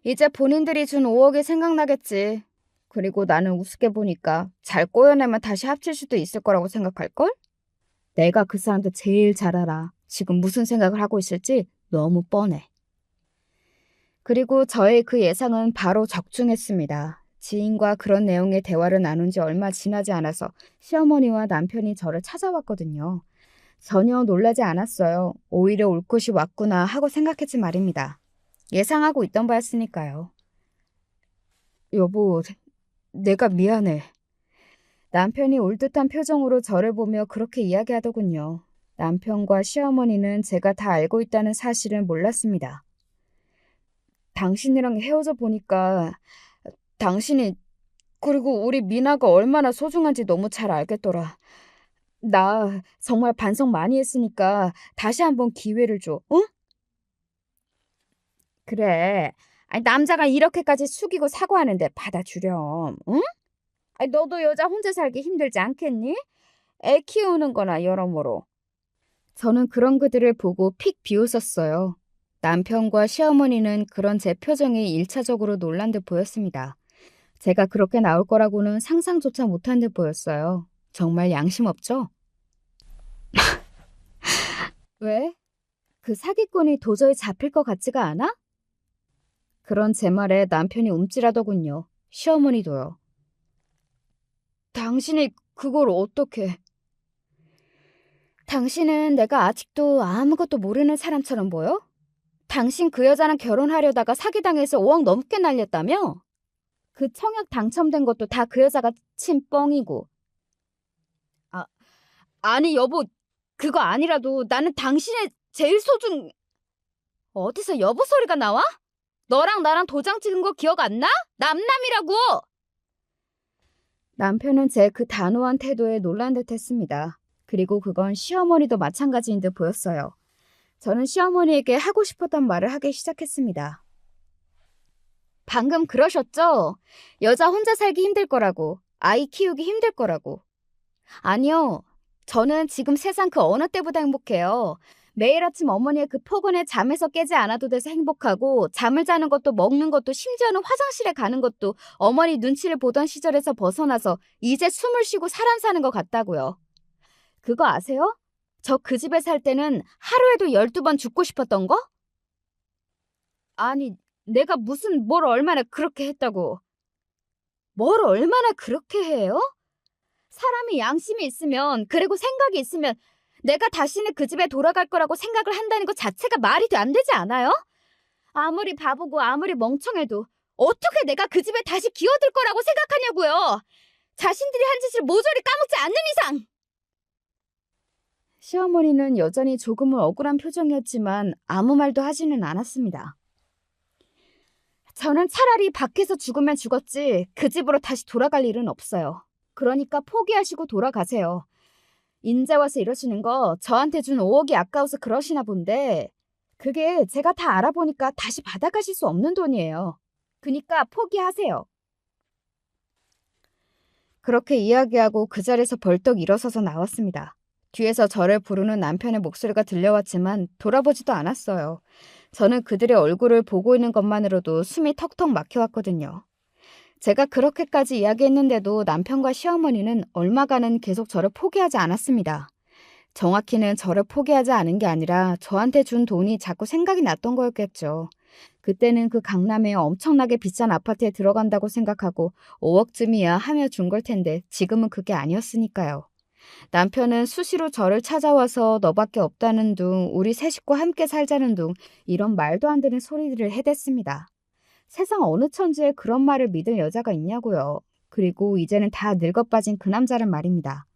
이제 본인들이 준 5억이 생각나겠지. 그리고 나는 우습게 보니까 잘 꼬여내면 다시 합칠 수도 있을 거라고 생각할걸? 내가 그 사람한테 제일 잘 알아. 지금 무슨 생각을 하고 있을지 너무 뻔해. 그리고 저의 그 예상은 바로 적중했습니다. 지인과 그런 내용의 대화를 나눈 지 얼마 지나지 않아서 시어머니와 남편이 저를 찾아왔거든요. 전혀 놀라지 않았어요. 오히려 올 것이 왔구나 하고 생각했지 말입니다. 예상하고 있던 바였으니까요. 여보, 내가 미안해. 남편이 올 듯한 표정으로 저를 보며 그렇게 이야기하더군요. 남편과 시어머니는 제가 다 알고 있다는 사실은 몰랐습니다. 당신이랑 헤어져 보니까 당신이 그리고 우리 미나가 얼마나 소중한지 너무 잘 알겠더라. 나 정말 반성 많이 했으니까 다시 한번 기회를 줘, 응? 그래. 아니, 남자가 이렇게까지 숙이고 사과하는데 받아주렴, 응? 아니, 너도 여자 혼자 살기 힘들지 않겠니? 애 키우는 거나 여러모로. 저는 그런 그들을 보고 픽 비웃었어요. 남편과 시어머니는 그런 제 표정이 1차적으로 놀란 듯 보였습니다. 제가 그렇게 나올 거라고는 상상조차 못한 듯 보였어요. 정말 양심 없죠? 왜? 그 사기꾼이 도저히 잡힐 것 같지가 않아? 그런 제 말에 남편이 움찔하더군요. 시어머니도요. 당신이 그걸 어떻게... 당신은 내가 아직도 아무것도 모르는 사람처럼 보여? 당신 그 여자랑 결혼하려다가 사기당해서 5억 넘게 날렸다며? 그 청약 당첨된 것도 다 그 여자가 친 뻥이고. 아니 여보, 그거 아니라도 나는 당신의 제일 어디서 여보 소리가 나와? 너랑 나랑 도장 찍은 거 기억 안 나? 남남이라고! 남편은 제 그 단호한 태도에 놀란 듯 했습니다. 그리고 그건 시어머니도 마찬가지인 듯 보였어요. 저는 시어머니에게 하고 싶었던 말을 하기 시작했습니다. 방금 그러셨죠? 여자 혼자 살기 힘들 거라고, 아이 키우기 힘들 거라고. 아니요. 저는 지금 세상 그 어느 때보다 행복해요. 매일 아침 어머니의 그 포근에 잠에서 깨지 않아도 돼서 행복하고, 잠을 자는 것도 먹는 것도 심지어는 화장실에 가는 것도 어머니 눈치를 보던 시절에서 벗어나서 이제 숨을 쉬고 사람 사는 것 같다고요. 그거 아세요? 저 그 집에 살 때는 하루에도 12번 죽고 싶었던 거? 아니, 내가 뭘 얼마나 그렇게 했다고. 뭘 얼마나 그렇게 해요? 사람이 양심이 있으면, 그리고 생각이 있으면 내가 다시는 그 집에 돌아갈 거라고 생각을 한다는 것 자체가 말이 안 되지 않아요? 아무리 바보고 아무리 멍청해도 어떻게 내가 그 집에 다시 기어들 거라고 생각하냐고요. 자신들이 한 짓을 모조리 까먹지 않는 이상. 시어머니는 여전히 조금은 억울한 표정이었지만 아무 말도 하지는 않았습니다. 저는 차라리 밖에서 죽으면 죽었지 그 집으로 다시 돌아갈 일은 없어요. 그러니까 포기하시고 돌아가세요. 인제 와서 이러시는 거 저한테 준 5억이 아까워서 그러시나 본데, 그게 제가 다 알아보니까 다시 받아가실 수 없는 돈이에요. 그니까 포기하세요. 그렇게 이야기하고 그 자리에서 벌떡 일어서서 나왔습니다. 뒤에서 저를 부르는 남편의 목소리가 들려왔지만 돌아보지도 않았어요. 저는 그들의 얼굴을 보고 있는 것만으로도 숨이 턱턱 막혀왔거든요. 제가 그렇게까지 이야기했는데도 남편과 시어머니는 얼마간은 계속 저를 포기하지 않았습니다. 정확히는 저를 포기하지 않은 게 아니라 저한테 준 돈이 자꾸 생각이 났던 거였겠죠. 그때는 그 강남에 엄청나게 비싼 아파트에 들어간다고 생각하고 5억쯤이야 하며 준 걸 텐데 지금은 그게 아니었으니까요. 남편은 수시로 저를 찾아와서 너밖에 없다는 둥, 우리 세 식구 함께 살자는 둥, 이런 말도 안 되는 소리들을 해댔습니다. 세상 어느 천지에 그런 말을 믿을 여자가 있냐고요. 그리고 이제는 다 늙어빠진 그 남자는 말입니다.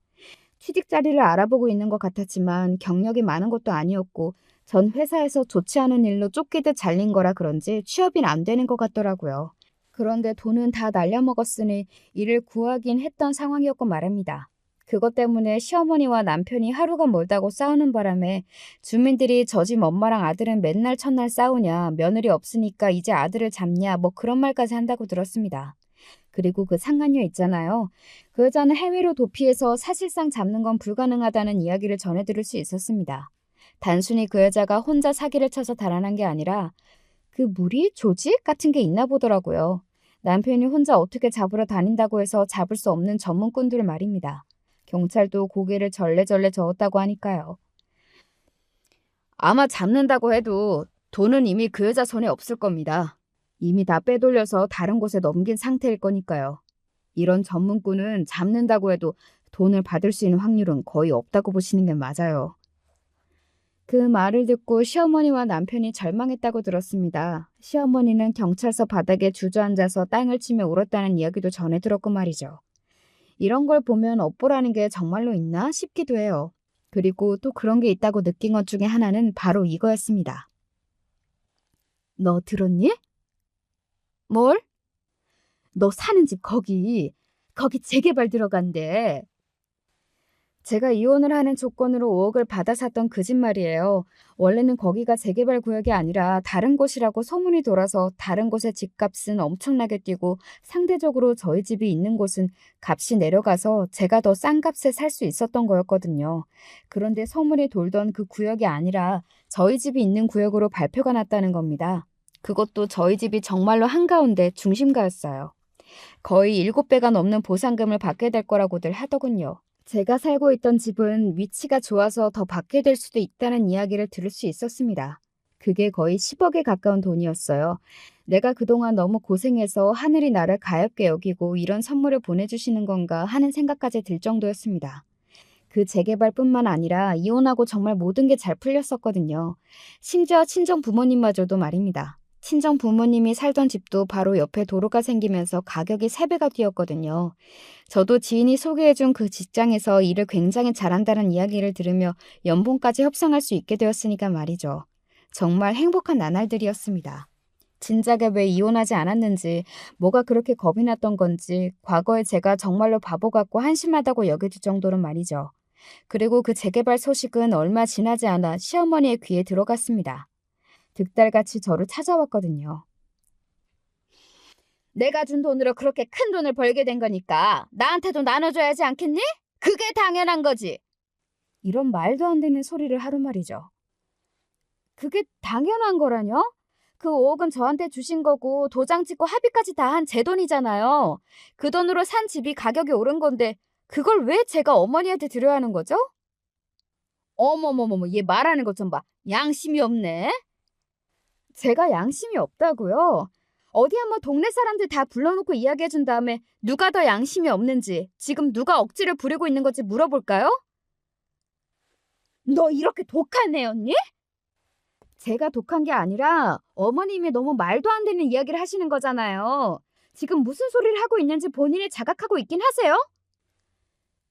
취직 자리를 알아보고 있는 것 같았지만 경력이 많은 것도 아니었고 전 회사에서 좋지 않은 일로 쫓기듯 잘린 거라 그런지 취업이 안 되는 것 같더라고요. 그런데 돈은 다 날려먹었으니 일을 구하긴 했던 상황이었고 말입니다. 그것 때문에 시어머니와 남편이 하루가 멀다고 싸우는 바람에 주민들이 저 집 엄마랑 아들은 맨날 첫날 싸우냐, 며느리 없으니까 이제 아들을 잡냐, 뭐 그런 말까지 한다고 들었습니다. 그리고 그 상간녀 있잖아요. 그 여자는 해외로 도피해서 사실상 잡는 건 불가능하다는 이야기를 전해 들을 수 있었습니다. 단순히 그 여자가 혼자 사기를 쳐서 달아난 게 아니라 그 무리, 조직 같은 게 있나 보더라고요. 남편이 혼자 어떻게 잡으러 다닌다고 해서 잡을 수 없는 전문꾼들 말입니다. 경찰도 고개를 절레절레 저었다고 하니까요. 아마 잡는다고 해도 돈은 이미 그 여자 손에 없을 겁니다. 이미 다 빼돌려서 다른 곳에 넘긴 상태일 거니까요. 이런 전문꾼은 잡는다고 해도 돈을 받을 수 있는 확률은 거의 없다고 보시는 게 맞아요. 그 말을 듣고 시어머니와 남편이 절망했다고 들었습니다. 시어머니는 경찰서 바닥에 주저앉아서 땅을 치며 울었다는 이야기도 전해 들었고 말이죠. 이런 걸 보면 업보라는 게 정말로 있나 싶기도 해요. 그리고 또 그런 게 있다고 느낀 것 중에 하나는 바로 이거였습니다. 너 들었니? 뭘? 너 사는 집 거기 재개발 들어간대. 제가 이혼을 하는 조건으로 5억을 받아 샀던 그 집 말이에요. 원래는 거기가 재개발 구역이 아니라 다른 곳이라고 소문이 돌아서 다른 곳의 집값은 엄청나게 뛰고 상대적으로 저희 집이 있는 곳은 값이 내려가서 제가 더 싼 값에 살 수 있었던 거였거든요. 그런데 소문이 돌던 그 구역이 아니라 저희 집이 있는 구역으로 발표가 났다는 겁니다. 그것도 저희 집이 정말로 한가운데 중심가였어요. 거의 7배가 넘는 보상금을 받게 될 거라고들 하더군요. 제가 살고 있던 집은 위치가 좋아서 더 받게 될 수도 있다는 이야기를 들을 수 있었습니다. 그게 거의 10억에 가까운 돈이었어요. 내가 그동안 너무 고생해서 하늘이 나를 가엾게 여기고 이런 선물을 보내주시는 건가 하는 생각까지 들 정도였습니다. 그 재개발뿐만 아니라 이혼하고 정말 모든 게 잘 풀렸었거든요. 심지어 친정 부모님마저도 말입니다. 친정 부모님이 살던 집도 바로 옆에 도로가 생기면서 가격이 3배가 뛰었거든요. 저도 지인이 소개해준 그 직장에서 일을 굉장히 잘한다는 이야기를 들으며 연봉까지 협상할 수 있게 되었으니까 말이죠. 정말 행복한 나날들이었습니다. 진작에 왜 이혼하지 않았는지, 뭐가 그렇게 겁이 났던 건지, 과거에 제가 정말로 바보 같고 한심하다고 여겨질 정도로 말이죠. 그리고 그 재개발 소식은 얼마 지나지 않아 시어머니의 귀에 들어갔습니다. 득달같이 저를 찾아왔거든요. 내가 준 돈으로 그렇게 큰 돈을 벌게 된 거니까 나한테도 나눠줘야지 않겠니? 그게 당연한 거지. 이런 말도 안 되는 소리를 하루 말이죠. 그게 당연한 거라뇨? 그 5억은 저한테 주신 거고 도장 찍고 합의까지 다 한 제 돈이잖아요. 그 돈으로 산 집이 가격이 오른 건데 그걸 왜 제가 어머니한테 드려야 하는 거죠? 어머머머머, 얘 말하는 것 좀 봐. 양심이 없네. 제가 양심이 없다고요? 어디 한번 동네 사람들 다 불러놓고 이야기해 준 다음에 누가 더 양심이 없는지, 지금 누가 억지를 부리고 있는 건지 물어볼까요? 너 이렇게 독한 애였니? 제가 독한 게 아니라 어머님이 너무 말도 안 되는 이야기를 하시는 거잖아요. 지금 무슨 소리를 하고 있는지 본인이 자각하고 있긴 하세요?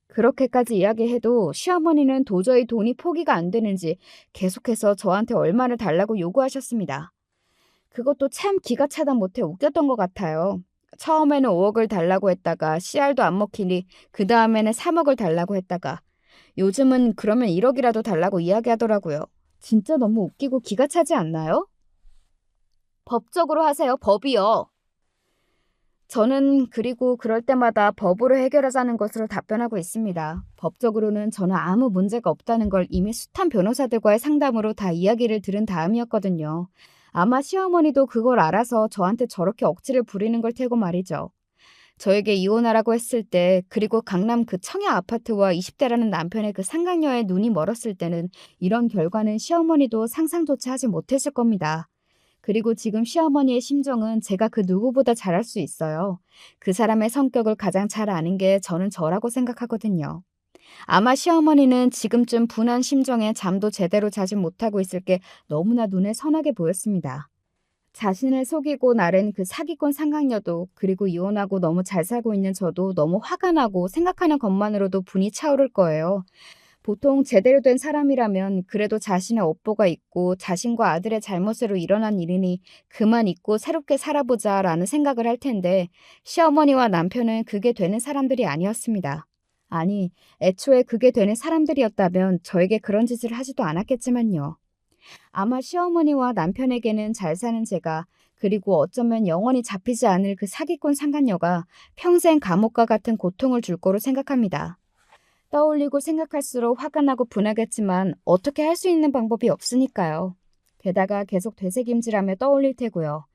그렇게까지 이야기해도 시어머니는 도저히 돈이 포기가 안 되는지 계속해서 저한테 얼마를 달라고 요구하셨습니다. 그것도 참 기가 차다 못해 웃겼던 것 같아요. 처음에는 5억을 달라고 했다가 씨알도 안 먹히니 그 다음에는 3억을 달라고 했다가 요즘은 그러면 1억이라도 달라고 이야기하더라고요. 진짜 너무 웃기고 기가 차지 않나요? 법적으로 하세요, 법이요. 저는 그리고 그럴 때마다 법으로 해결하자는 것으로 답변하고 있습니다. 법적으로는 저는 아무 문제가 없다는 걸 이미 숱한 변호사들과의 상담으로 다 이야기를 들은 다음이었거든요. 아마 시어머니도 그걸 알아서 저한테 저렇게 억지를 부리는 걸 테고 말이죠. 저에게 이혼하라고 했을 때, 그리고 강남 그 청약 아파트와 20대라는 남편의 그 상간녀의 눈이 멀었을 때는 이런 결과는 시어머니도 상상조차 하지 못했을 겁니다. 그리고 지금 시어머니의 심정은 제가 그 누구보다 잘 알 수 있어요. 그 사람의 성격을 가장 잘 아는 게 저는 저라고 생각하거든요. 아마 시어머니는 지금쯤 분한 심정에 잠도 제대로 자지 못하고 있을 게 너무나 눈에 선하게 보였습니다. 자신을 속이고 나른 그 사기꾼 상간녀도, 그리고 이혼하고 너무 잘 살고 있는 저도 너무 화가 나고 생각하는 것만으로도 분이 차오를 거예요. 보통 제대로 된 사람이라면 그래도 자신의 업보가 있고 자신과 아들의 잘못으로 일어난 일이니 그만 잊고 새롭게 살아보자라는 생각을 할 텐데, 시어머니와 남편은 그게 되는 사람들이 아니었습니다. 아니, 애초에 그게 되는 사람들이었다면 저에게 그런 짓을 하지도 않았겠지만요. 아마 시어머니와 남편에게는 잘 사는 제가, 그리고 어쩌면 영원히 잡히지 않을 그 사기꾼 상간녀가 평생 감옥과 같은 고통을 줄 거로 생각합니다. 떠올리고 생각할수록 화가 나고 분하겠지만 어떻게 할 수 있는 방법이 없으니까요. 게다가 계속 되새김질하며 떠올릴 테고요.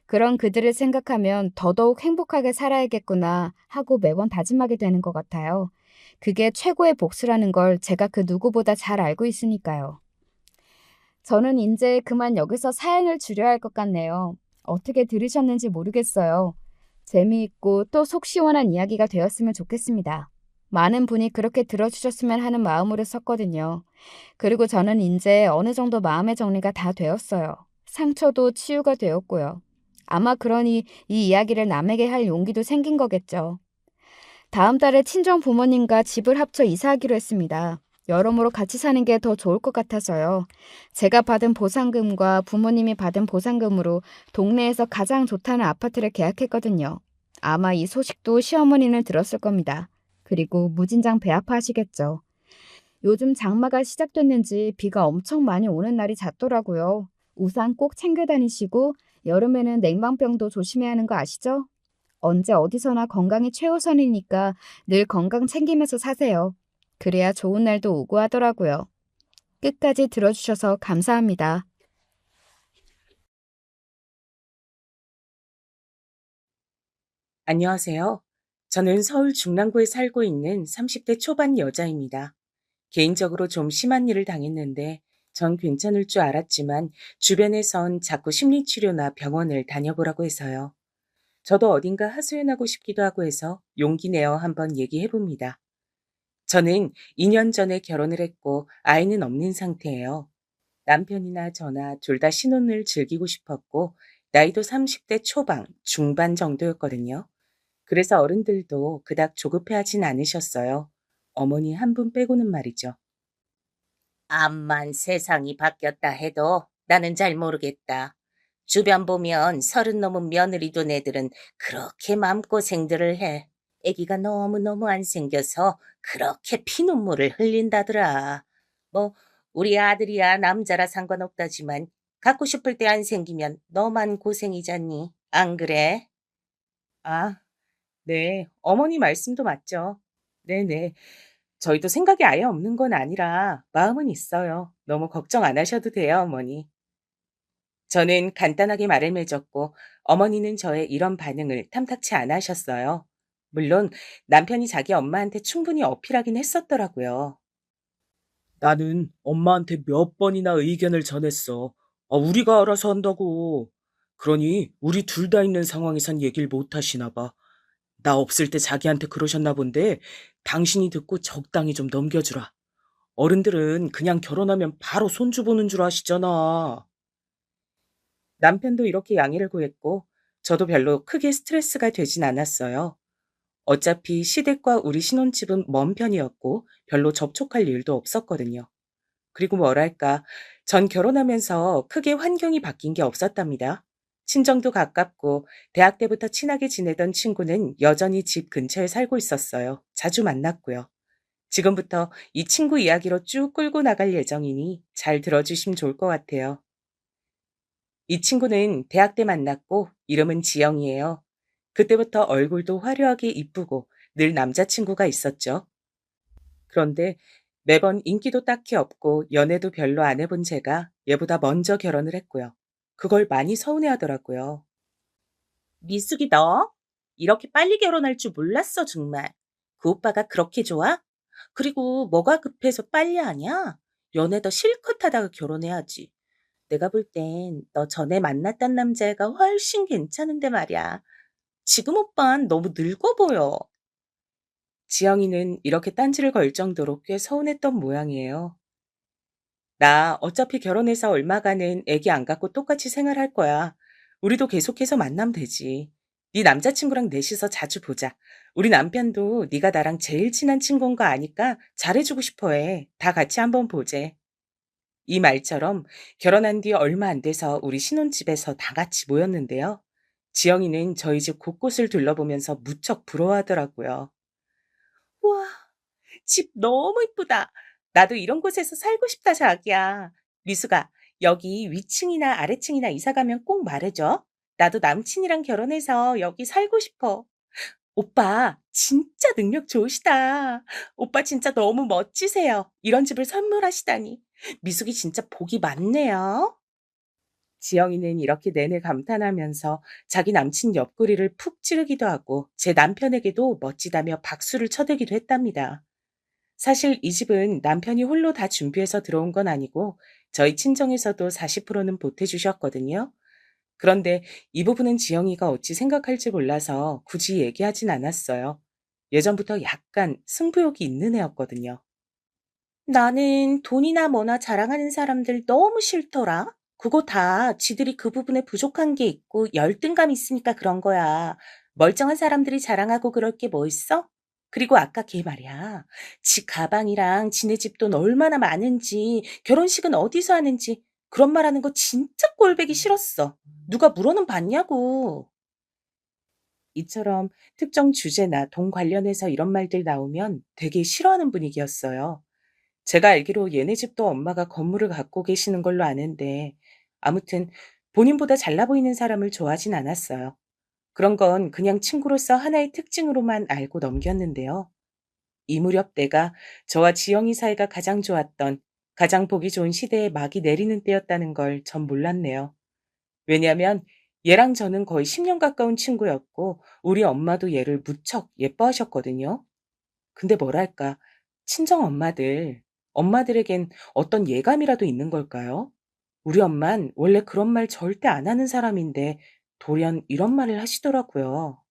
그런 그들을 생각하면 더더욱 행복하게 살아야겠구나 하고 매번 다짐하게 되는 것 같아요. 그게 최고의 복수라는 걸 제가 그 누구보다 잘 알고 있으니까요. 저는 이제 그만 여기서 사연을 줄여야 할 것 같네요. 어떻게 들으셨는지 모르겠어요. 재미있고 또 속 시원한 이야기가 되었으면 좋겠습니다. 많은 분이 그렇게 들어주셨으면 하는 마음으로 썼거든요. 그리고 저는 이제 어느 정도 마음의 정리가 다 되었어요. 상처도 치유가 되었고요. 아마 그러니 이 이야기를 남에게 할 용기도 생긴 거겠죠. 다음 달에 친정 부모님과 집을 합쳐 이사하기로 했습니다. 여러모로 같이 사는 게 더 좋을 것 같아서요. 제가 받은 보상금과 부모님이 받은 보상금으로 동네에서 가장 좋다는 아파트를 계약했거든요. 아마 이 소식도 시어머니는 들었을 겁니다. 그리고 무진장 배 아파하시겠죠. 요즘 장마가 시작됐는지 비가 엄청 많이 오는 날이 잦더라고요. 우산 꼭 챙겨 다니시고 여름에는 냉방병도 조심해야 하는 거 아시죠? 언제 어디서나 건강이 최우선이니까 늘 건강 챙기면서 사세요. 그래야 좋은 날도 오고 하더라고요. 끝까지 들어주셔서 감사합니다. 안녕하세요. 저는 서울 중랑구에 살고 있는 30대 초반 여자입니다. 개인적으로 좀 심한 일을 당했는데 전 괜찮을 줄 알았지만 주변에선 자꾸 심리치료나 병원을 다녀보라고 해서요. 저도 어딘가 하소연하고 싶기도 하고 해서 용기 내어 한번 얘기해 봅니다. 저는 2년 전에 결혼을 했고 아이는 없는 상태예요. 남편이나 저나 둘 다 신혼을 즐기고 싶었고 나이도 30대 초반, 중반 정도였거든요. 그래서 어른들도 그닥 조급해하진 않으셨어요. 어머니 한 분 빼고는 말이죠. 암만 세상이 바뀌었다 해도 나는 잘 모르겠다. 주변 보면 30 넘은 며느리 둔 애들은 그렇게 마음고생들을 해. 애기가 너무너무 안 생겨서 그렇게 피눈물을 흘린다더라. 뭐 우리 아들이야 남자라 상관없다지만 갖고 싶을 때 안 생기면 너만 고생이잖니. 안 그래? 아, 네. 어머니 말씀도 맞죠. 네네. 저희도 생각이 아예 없는 건 아니라 마음은 있어요. 너무 걱정 안 하셔도 돼요, 어머니. 저는 간단하게 말을 맺었고 어머니는 저의 이런 반응을 탐탁치 않아 하셨어요. 물론 남편이 자기 엄마한테 충분히 어필하긴 했었더라고요. 나는 엄마한테 몇 번이나 의견을 전했어. 우리가 알아서 한다고. 그러니 우리 둘 다 있는 상황에선 얘기를 못 하시나 봐. 나 없을 때 자기한테 그러셨나 본데 당신이 듣고 적당히 좀 넘겨주라. 어른들은 그냥 결혼하면 바로 손주 보는 줄 아시잖아. 남편도 이렇게 양해를 구했고 저도 별로 크게 스트레스가 되진 않았어요. 어차피 시댁과 우리 신혼집은 먼 편이었고 별로 접촉할 일도 없었거든요. 그리고 뭐랄까, 전 결혼하면서 크게 환경이 바뀐 게 없었답니다. 친정도 가깝고 대학 때부터 친하게 지내던 친구는 여전히 집 근처에 살고 있었어요. 자주 만났고요. 지금부터 이 친구 이야기로 쭉 끌고 나갈 예정이니 잘 들어주시면 좋을 것 같아요. 이 친구는 대학 때 만났고 이름은 지영이에요. 그때부터 얼굴도 화려하게 이쁘고 늘 남자친구가 있었죠. 그런데 매번 인기도 딱히 없고 연애도 별로 안 해본 제가 얘보다 먼저 결혼을 했고요. 그걸 많이 서운해하더라고요. 미숙이 너? 이렇게 빨리 결혼할 줄 몰랐어, 정말. 그 오빠가 그렇게 좋아? 그리고 뭐가 급해서 빨리 하냐? 연애도 실컷 하다가 결혼해야지. 내가 볼 땐 너 전에 만났던 남자애가 훨씬 괜찮은데 말이야. 지금 오빤 너무 늙어 보여. 지영이는 이렇게 딴지를 걸 정도로 꽤 서운했던 모양이에요. 나 어차피 결혼해서 얼마간은 애기 안 갖고 똑같이 생활할 거야. 우리도 계속해서 만나면 되지. 네 남자친구랑 넷이서 자주 보자. 우리 남편도 네가 나랑 제일 친한 친구인 거 아니까 잘해주고 싶어 해. 다 같이 한번 보재. 이 말처럼 결혼한 뒤 얼마 안 돼서 우리 신혼집에서 다 같이 모였는데요. 지영이는 저희 집 곳곳을 둘러보면서 무척 부러워하더라고요. 우와, 집 너무 이쁘다. 나도 이런 곳에서 살고 싶다, 자기야. 미수가, 여기 위층이나 아래층이나 이사 가면 꼭 말해줘. 나도 남친이랑 결혼해서 여기 살고 싶어. 오빠, 진짜 능력 좋으시다. 오빠 진짜 너무 멋지세요. 이런 집을 선물하시다니. 미숙이 진짜 복이 많네요. 지영이는 이렇게 내내 감탄하면서 자기 남친 옆구리를 푹 찌르기도 하고 제 남편에게도 멋지다며 박수를 쳐대기도 했답니다. 사실 이 집은 남편이 홀로 다 준비해서 들어온 건 아니고 저희 친정에서도 40%는 보태주셨거든요. 그런데 이 부분은 지영이가 어찌 생각할지 몰라서 굳이 얘기하진 않았어요. 예전부터 약간 승부욕이 있는 애였거든요. 나는 돈이나 뭐나 자랑하는 사람들 너무 싫더라. 그거 다 지들이 그 부분에 부족한 게 있고 열등감 있으니까 그런 거야. 멀쩡한 사람들이 자랑하고 그럴 게 뭐 있어? 그리고 아까 걔 말이야. 지 가방이랑 지네 집돈 얼마나 많은지, 결혼식은 어디서 하는지 그런 말 하는 거 진짜 꼴보기 싫었어. 누가 물어는 봤냐고. 이처럼 특정 주제나 돈 관련해서 이런 말들 나오면 되게 싫어하는 분위기였어요. 제가 알기로 얘네 집도 엄마가 건물을 갖고 계시는 걸로 아는데 아무튼 본인보다 잘나 보이는 사람을 좋아하진 않았어요. 그런 건 그냥 친구로서 하나의 특징으로만 알고 넘겼는데요. 이 무렵 때가 저와 지영이 사이가 가장 좋았던, 가장 보기 좋은 시대에 막이 내리는 때였다는 걸 전 몰랐네요. 왜냐하면 얘랑 저는 거의 10년 가까운 친구였고 우리 엄마도 얘를 무척 예뻐하셨거든요. 근데 뭐랄까, 친정 엄마들에겐 어떤 예감이라도 있는 걸까요? 우리 엄만 원래 그런 말 절대 안 하는 사람인데 돌연 이런 말을 하시더라고요.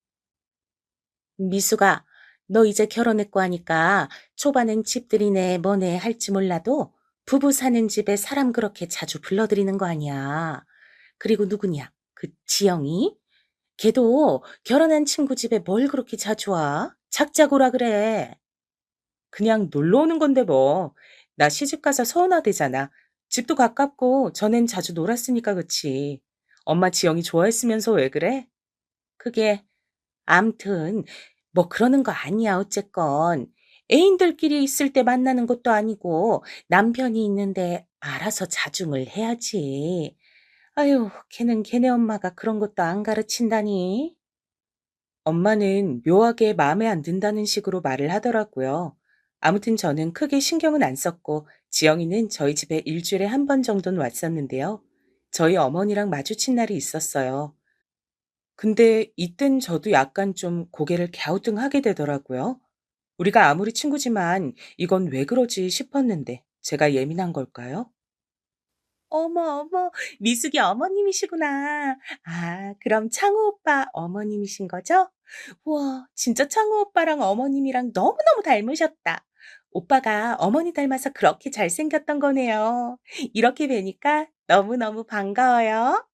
미수가, 너 이제 결혼했고 하니까 초반엔 집들이네 뭐네 할지 몰라도 부부 사는 집에 사람 그렇게 자주 불러들이는 거 아니야. 그리고 누구냐? 그 지영이? 걔도 결혼한 친구 집에 뭘 그렇게 자주 와? 작자고라 그래. 그냥 놀러 오는 건데 뭐. 나 시집 가서 서운하대잖아. 집도 가깝고 전엔 자주 놀았으니까 그치. 엄마 지영이 좋아했으면서 왜 그래? 그게 암튼 뭐 그러는 거 아니야 어쨌건. 애인들끼리 있을 때 만나는 것도 아니고 남편이 있는데 알아서 자중을 해야지. 아유, 걔는 걔네 엄마가 그런 것도 안 가르친다니. 엄마는 묘하게 마음에 안 든다는 식으로 말을 하더라고요. 아무튼 저는 크게 신경은 안 썼고 지영이는 저희 집에 일주일에 한 번 정도는 왔었는데요. 저희 어머니랑 마주친 날이 있었어요. 근데 이땐 저도 약간 좀 고개를 갸우뚱하게 되더라고요. 우리가 아무리 친구지만 이건 왜 그러지 싶었는데 제가 예민한 걸까요? 어머, 미숙이 어머님이시구나. 아, 그럼 창우 오빠 어머님이신 거죠? 우와, 진짜 창우 오빠랑 어머님이랑 너무너무 닮으셨다. 오빠가 어머니 닮아서 그렇게 잘생겼던 거네요. 이렇게 뵈니까 너무너무 반가워요.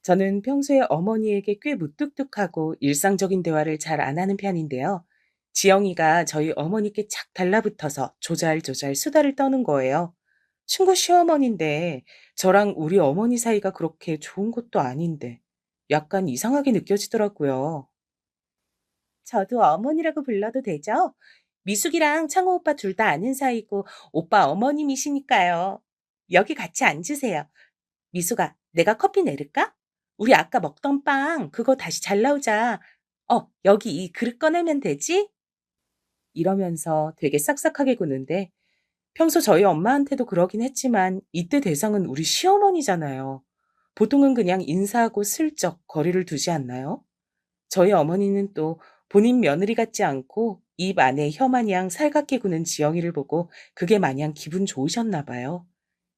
저는 평소에 어머니에게 꽤 무뚝뚝하고 일상적인 대화를 잘 안 하는 편인데요. 지영이가 저희 어머니께 착 달라붙어서 조잘조잘 수다를 떠는 거예요. 친구 시어머니인데 저랑 우리 어머니 사이가 그렇게 좋은 것도 아닌데 약간 이상하게 느껴지더라고요. 저도 어머니라고 불러도 되죠? 미숙이랑 창호 오빠 둘 다 아는 사이고 오빠 어머님이시니까요. 여기 같이 앉으세요. 미숙아, 내가 커피 내릴까? 우리 아까 먹던 빵 그거 다시 잘 나오자. 여기 이 그릇 꺼내면 되지? 이러면서 되게 싹싹하게 구는데 평소 저희 엄마한테도 그러긴 했지만 이때 대상은 우리 시어머니잖아요. 보통은 그냥 인사하고 슬쩍 거리를 두지 않나요? 저희 어머니는 또 본인 며느리 같지 않고 입 안에 혀 마냥 살갑게 구는 지영이를 보고 그게 마냥 기분 좋으셨나 봐요.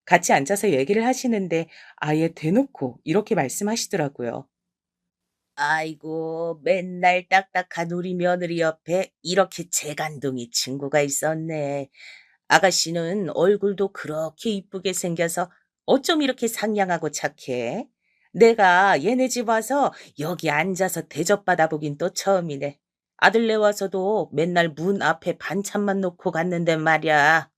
같이 앉아서 얘기를 하시는데 아예 대놓고 이렇게 말씀하시더라고요. 아이고, 맨날 딱딱한 우리 며느리 옆에 이렇게 재간둥이 친구가 있었네. 아가씨는 얼굴도 그렇게 이쁘게 생겨서 어쩜 이렇게 상냥하고 착해? 내가 얘네 집 와서 여기 앉아서 대접받아 보긴 또 처음이네. 아들네 와서도 맨날 문 앞에 반찬만 놓고 갔는데 말이야.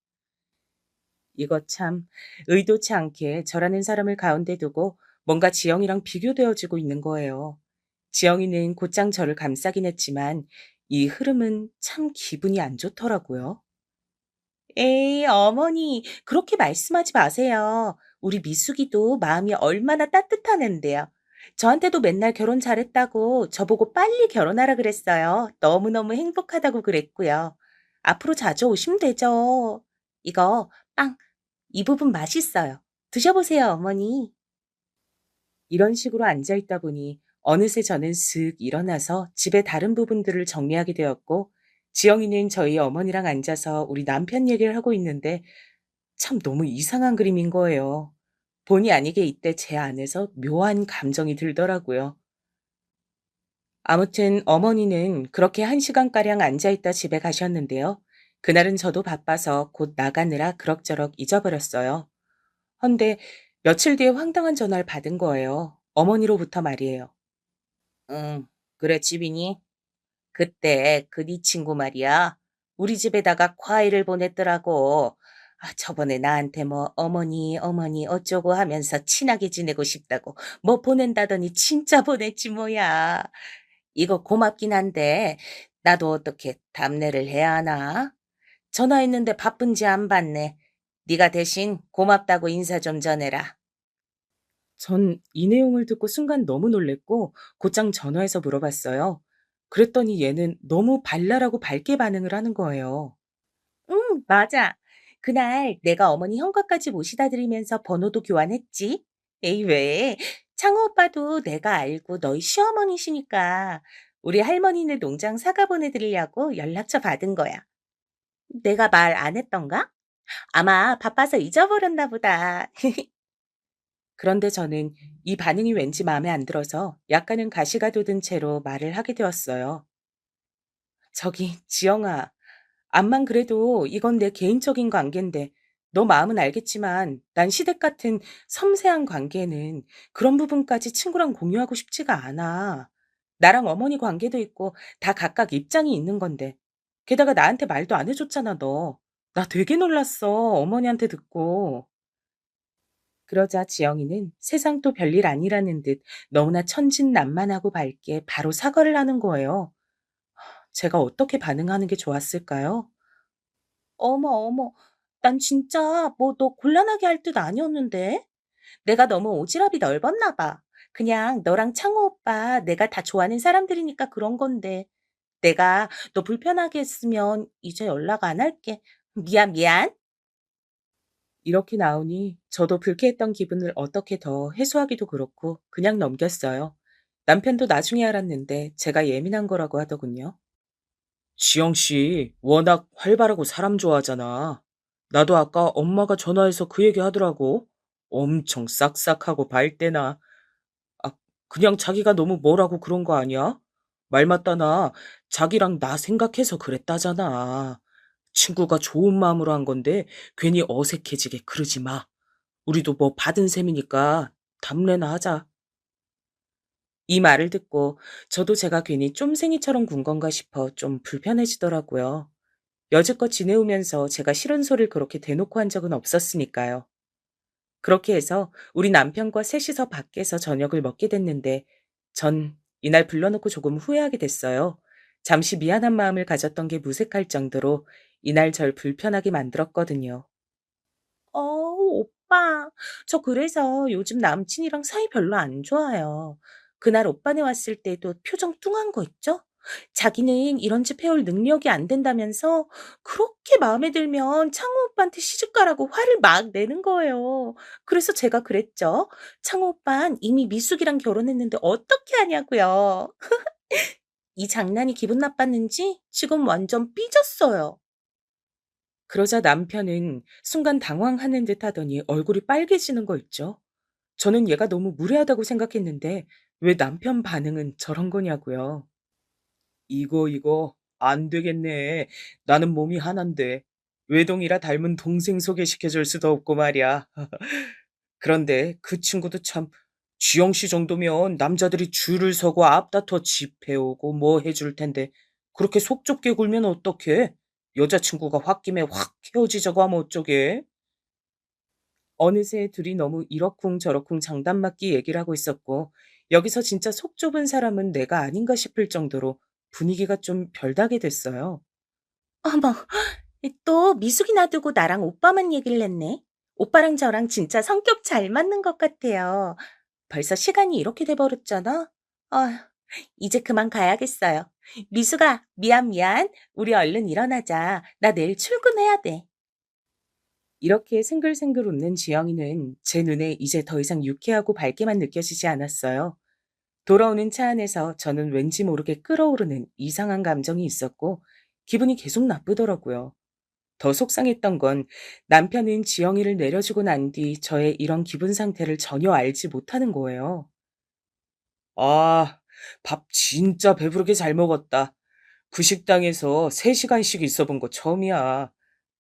이거 참 의도치 않게 저라는 사람을 가운데 두고 뭔가 지영이랑 비교되어지고 있는 거예요. 지영이는 곧장 저를 감싸긴 했지만 이 흐름은 참 기분이 안 좋더라고요. 에이, 어머니, 그렇게 말씀하지 마세요. 우리 미숙이도 마음이 얼마나 따뜻한 앤데요. 저한테도 맨날 결혼 잘했다고 저보고 빨리 결혼하라 그랬어요. 너무너무 행복하다고 그랬고요. 앞으로 자주 오시면 되죠. 이거 빵, 이 부분 맛있어요. 드셔보세요, 어머니. 이런 식으로 앉아있다 보니 어느새 저는 슥 일어나서 집의 다른 부분들을 정리하게 되었고 지영이는 저희 어머니랑 앉아서 우리 남편 얘기를 하고 있는데 참 너무 이상한 그림인 거예요. 본의 아니게 이때 제 안에서 묘한 감정이 들더라고요. 아무튼 어머니는 그렇게 1시간가량 앉아있다 집에 가셨는데요. 그날은 저도 바빠서 곧 나가느라 그럭저럭 잊어버렸어요. 헌데 며칠 뒤에 황당한 전화를 받은 거예요. 어머니로부터 말이에요. 응, 그래, 집이니? 그때 그 네 친구 말이야. 우리 집에다가 과일을 보냈더라고. 아, 저번에 나한테 뭐 어머니 어쩌고 하면서 친하게 지내고 싶다고 뭐 보낸다더니 진짜 보냈지 뭐야. 이거 고맙긴 한데 나도 어떻게 답례를 해야 하나? 전화했는데 바쁜지 안 받네. 네가 대신 고맙다고 인사 좀 전해라. 전 이 내용을 듣고 순간 너무 놀랬고 곧장 전화해서 물어봤어요. 그랬더니 얘는 너무 발랄하고 밝게 반응을 하는 거예요. 응, 맞아. 그날 내가 어머니 현관까지 모시다 드리면서 번호도 교환했지. 에이, 왜? 창호 오빠도 내가 알고 너희 시어머니시니까 우리 할머니네 농장 사과 보내드리려고 연락처 받은 거야. 내가 말 안 했던가? 아마 바빠서 잊어버렸나 보다. 그런데 저는 이 반응이 왠지 마음에 안 들어서 약간은 가시가 돋은 채로 말을 하게 되었어요. 저기, 지영아. 암만 그래도 이건 내 개인적인 관계인데 너 마음은 알겠지만 난 시댁 같은 섬세한 관계는 그런 부분까지 친구랑 공유하고 싶지가 않아. 나랑 어머니 관계도 있고 다 각각 입장이 있는 건데. 게다가 나한테 말도 안 해줬잖아, 너. 나 되게 놀랐어, 어머니한테 듣고. 그러자 지영이는 세상도 별일 아니라는 듯 너무나 천진난만하고 밝게 바로 사과를 하는 거예요. 제가 어떻게 반응하는 게 좋았을까요? 어머, 어머, 난 진짜 뭐 너 곤란하게 할 뜻 아니었는데? 내가 너무 오지랖이 넓었나 봐. 그냥 너랑 창호 오빠 내가 다 좋아하는 사람들이니까 그런 건데. 내가 너 불편하게 했으면 이제 연락 안 할게. 미안, 미안. 이렇게 나오니 저도 불쾌했던 기분을 어떻게 더 해소하기도 그렇고 그냥 넘겼어요. 남편도 나중에 알았는데 제가 예민한 거라고 하더군요. 지영 씨, 워낙 활발하고 사람 좋아하잖아. 나도 아까 엄마가 전화해서 그 얘기 하더라고. 엄청 싹싹하고 밝대나. 아, 그냥 자기가 너무 뭐라고 그런 거 아니야? 말 맞다나 자기랑 나 생각해서 그랬다잖아. 친구가 좋은 마음으로 한 건데 괜히 어색해지게 그러지 마. 우리도 뭐 받은 셈이니까 담례나 하자. 이 말을 듣고 저도 제가 괜히 쫌생이처럼 군 건가 싶어 좀 불편해지더라고요. 여지껏 지내오면서 제가 싫은 소리를 그렇게 대놓고 한 적은 없었으니까요. 그렇게 해서 우리 남편과 셋이서 밖에서 저녁을 먹게 됐는데 전 이날 불러놓고 조금 후회하게 됐어요. 잠시 미안한 마음을 가졌던 게 무색할 정도로 이날 절 불편하게 만들었거든요. 오빠. 저 그래서 요즘 남친이랑 사이 별로 안 좋아요. 그날 오빠네 왔을 때도 표정 뚱한 거 있죠? 자기는 이런 집 해올 능력이 안 된다면서 그렇게 마음에 들면 창호 오빠한테 시집가라고 화를 막 내는 거예요. 그래서 제가 그랬죠. 창호 오빤 이미 미숙이랑 결혼했는데 어떻게 하냐고요. 이 장난이 기분 나빴는지 지금 완전 삐졌어요. 그러자 남편은 순간 당황하는 듯 하더니 얼굴이 빨개지는 거 있죠. 저는 얘가 너무 무례하다고 생각했는데 왜 남편 반응은 저런 거냐고요. 이거 안 되겠네. 나는 몸이 하나인데 외동이라 닮은 동생 소개시켜줄 수도 없고 말이야. 그런데 그 친구도 참 주영 씨 정도면 남자들이 줄을 서고 앞다퉈 집해오고 뭐 해줄 텐데 그렇게 속 좁게 굴면 어떡해? 여자친구가 홧김에 확 헤어지자고 하면 어쩌게? 어느새 둘이 너무 이러쿵저러쿵 장단맞기 얘기를 하고 있었고 여기서 진짜 속 좁은 사람은 내가 아닌가 싶을 정도로 분위기가 좀 별나게 됐어요. 어머, 또 미숙이 놔두고 나랑 오빠만 얘기를 했네. 오빠랑 저랑 진짜 성격 잘 맞는 것 같아요. 벌써 시간이 이렇게 돼버렸잖아. 아, 이제 그만 가야겠어요. 미숙아, 미안, 미안. 우리 얼른 일어나자. 나 내일 출근해야 돼. 이렇게 생글생글 웃는 지영이는 제 눈에 이제 더 이상 유쾌하고 밝게만 느껴지지 않았어요. 돌아오는 차 안에서 저는 왠지 모르게 끓어오르는 이상한 감정이 있었고 기분이 계속 나쁘더라고요. 더 속상했던 건 남편은 지영이를 내려주고 난 뒤 저의 이런 기분 상태를 전혀 알지 못하는 거예요. 아, 밥 진짜 배부르게 잘 먹었다. 그 식당에서 3시간씩 있어 본 거 처음이야.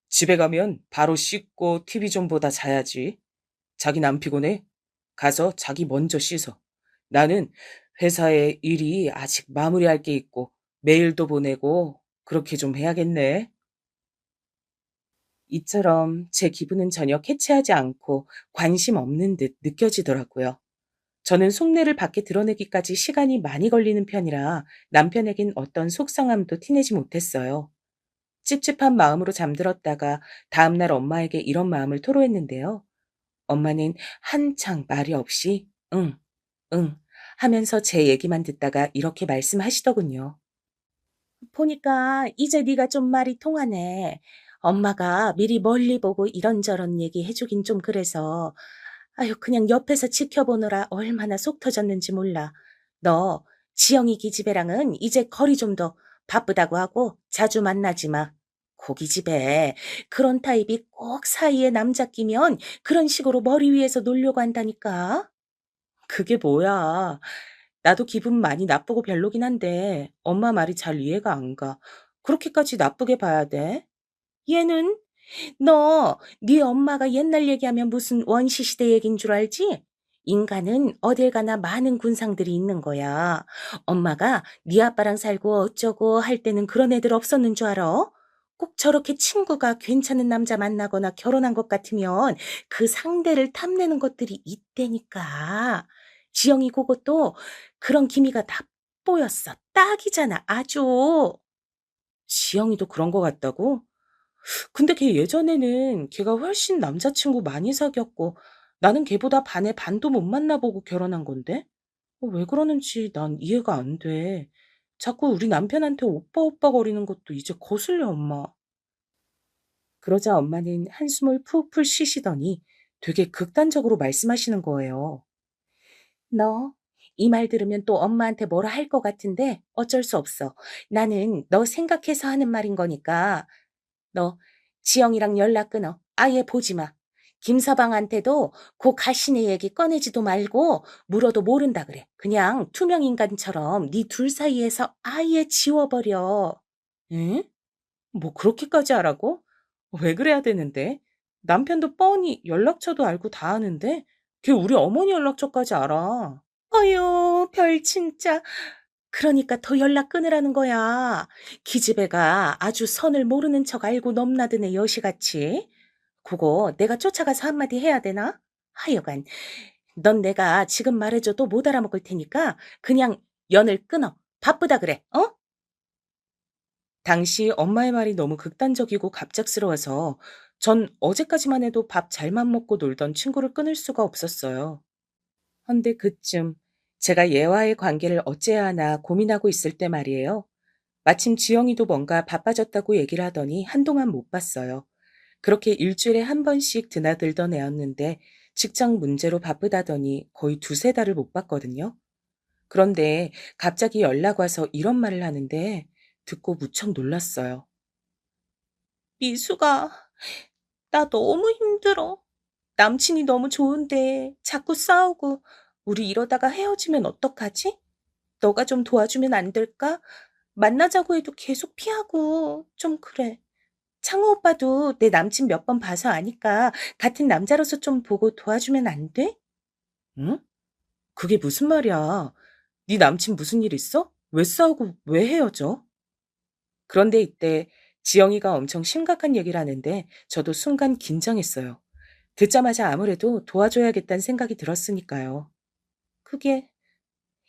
집에 가면 바로 씻고 TV 좀 보다 자야지. 자긴 안 피곤해? 가서 자기 먼저 씻어. 나는 회사에 일이 아직 마무리할 게 있고 메일도 보내고 그렇게 좀 해야겠네. 이처럼 제 기분은 전혀 캐치하지 않고 관심 없는 듯 느껴지더라고요. 저는 속내를 밖에 드러내기까지 시간이 많이 걸리는 편이라 남편에겐 어떤 속상함도 티내지 못했어요. 찝찝한 마음으로 잠들었다가 다음날 엄마에게 이런 마음을 토로했는데요. 엄마는 한창 말이 없이 응, 응 하면서 제 얘기만 듣다가 이렇게 말씀하시더군요. 보니까 이제 네가 좀 말이 통하네. 엄마가 미리 멀리 보고 이런저런 얘기 해주긴 좀 그래서 아유 그냥 옆에서 지켜보느라 얼마나 속 터졌는지 몰라. 너 지영이 기집애랑은 이제 거리 좀 더 바쁘다고 하고 자주 만나지 마. 고깃집에 그런 타입이 꼭 사이에 남자 끼면 그런 식으로 머리 위에서 놀려고 한다니까. 그게 뭐야. 나도 기분 많이 나쁘고 별로긴 한데 엄마 말이 잘 이해가 안 가. 그렇게까지 나쁘게 봐야 돼? 얘는 너, 네 엄마가 옛날 얘기하면 무슨 원시시대 얘긴 줄 알지? 인간은 어딜 가나 많은 군상들이 있는 거야. 엄마가 네 아빠랑 살고 어쩌고 할 때는 그런 애들 없었는 줄 알아? 꼭 저렇게 친구가 괜찮은 남자 만나거나 결혼한 것 같으면 그 상대를 탐내는 것들이 있다니까. 지영이 그것도 그런 기미가 다 보였어. 딱이잖아, 아주. 지영이도 그런 것 같다고? 근데 걔 예전에는 걔가 훨씬 남자친구 많이 사귀었고 나는 걔보다 반에 반도 못 만나보고 결혼한 건데? 왜 그러는지 난 이해가 안 돼. 자꾸 우리 남편한테 오빠 오빠 거리는 것도 이제 거슬려, 엄마. 그러자 엄마는 한숨을 푹푹 쉬시더니 되게 극단적으로 말씀하시는 거예요. 너, 이 말 들으면 또 엄마한테 뭐라 할 것 같은데 어쩔 수 없어. 나는 너 생각해서 하는 말인 거니까. 너 지영이랑 연락 끊어. 아예 보지 마. 김서방한테도 그 가시네 얘기 꺼내지도 말고 물어도 모른다 그래. 그냥 투명 인간처럼 네 둘 사이에서 아예 지워버려. 응? 뭐 그렇게까지 하라고? 왜 그래야 되는데? 남편도 뻔히 연락처도 알고 다 아는데 걔 우리 어머니 연락처까지 알아. 어휴, 별 진짜. 그러니까 더 연락 끊으라는 거야. 기집애가 아주 선을 모르는 척 알고 넘나드네 여시같이. 그거 내가 쫓아가서 한마디 해야 되나? 하여간 넌 내가 지금 말해줘도 못 알아먹을 테니까 그냥 연을 끊어. 바쁘다 그래. 어? 당시 엄마의 말이 너무 극단적이고 갑작스러워서 전 어제까지만 해도 밥 잘만 먹고 놀던 친구를 끊을 수가 없었어요. 헌데 그쯤 제가 얘와의 관계를 어째야 하나 고민하고 있을 때 말이에요. 마침 지영이도 뭔가 바빠졌다고 얘기를 하더니 한동안 못 봤어요. 그렇게 일주일에 한 번씩 드나들던 애였는데 직장 문제로 바쁘다더니 거의 두세 달을 못 봤거든요. 그런데 갑자기 연락 와서 이런 말을 하는데 듣고 무척 놀랐어요. 미수가, 나 너무 힘들어. 남친이 너무 좋은데 자꾸 싸우고 우리 이러다가 헤어지면 어떡하지? 너가 좀 도와주면 안 될까? 만나자고 해도 계속 피하고 좀 그래. 창호 오빠도 내 남친 몇 번 봐서 아니까 같은 남자로서 좀 보고 도와주면 안 돼? 응? 그게 무슨 말이야? 네 남친 무슨 일 있어? 왜 싸우고 왜 헤어져? 그런데 이때 지영이가 엄청 심각한 얘기를 하는데 저도 순간 긴장했어요. 듣자마자 아무래도 도와줘야겠다는 생각이 들었으니까요. 그게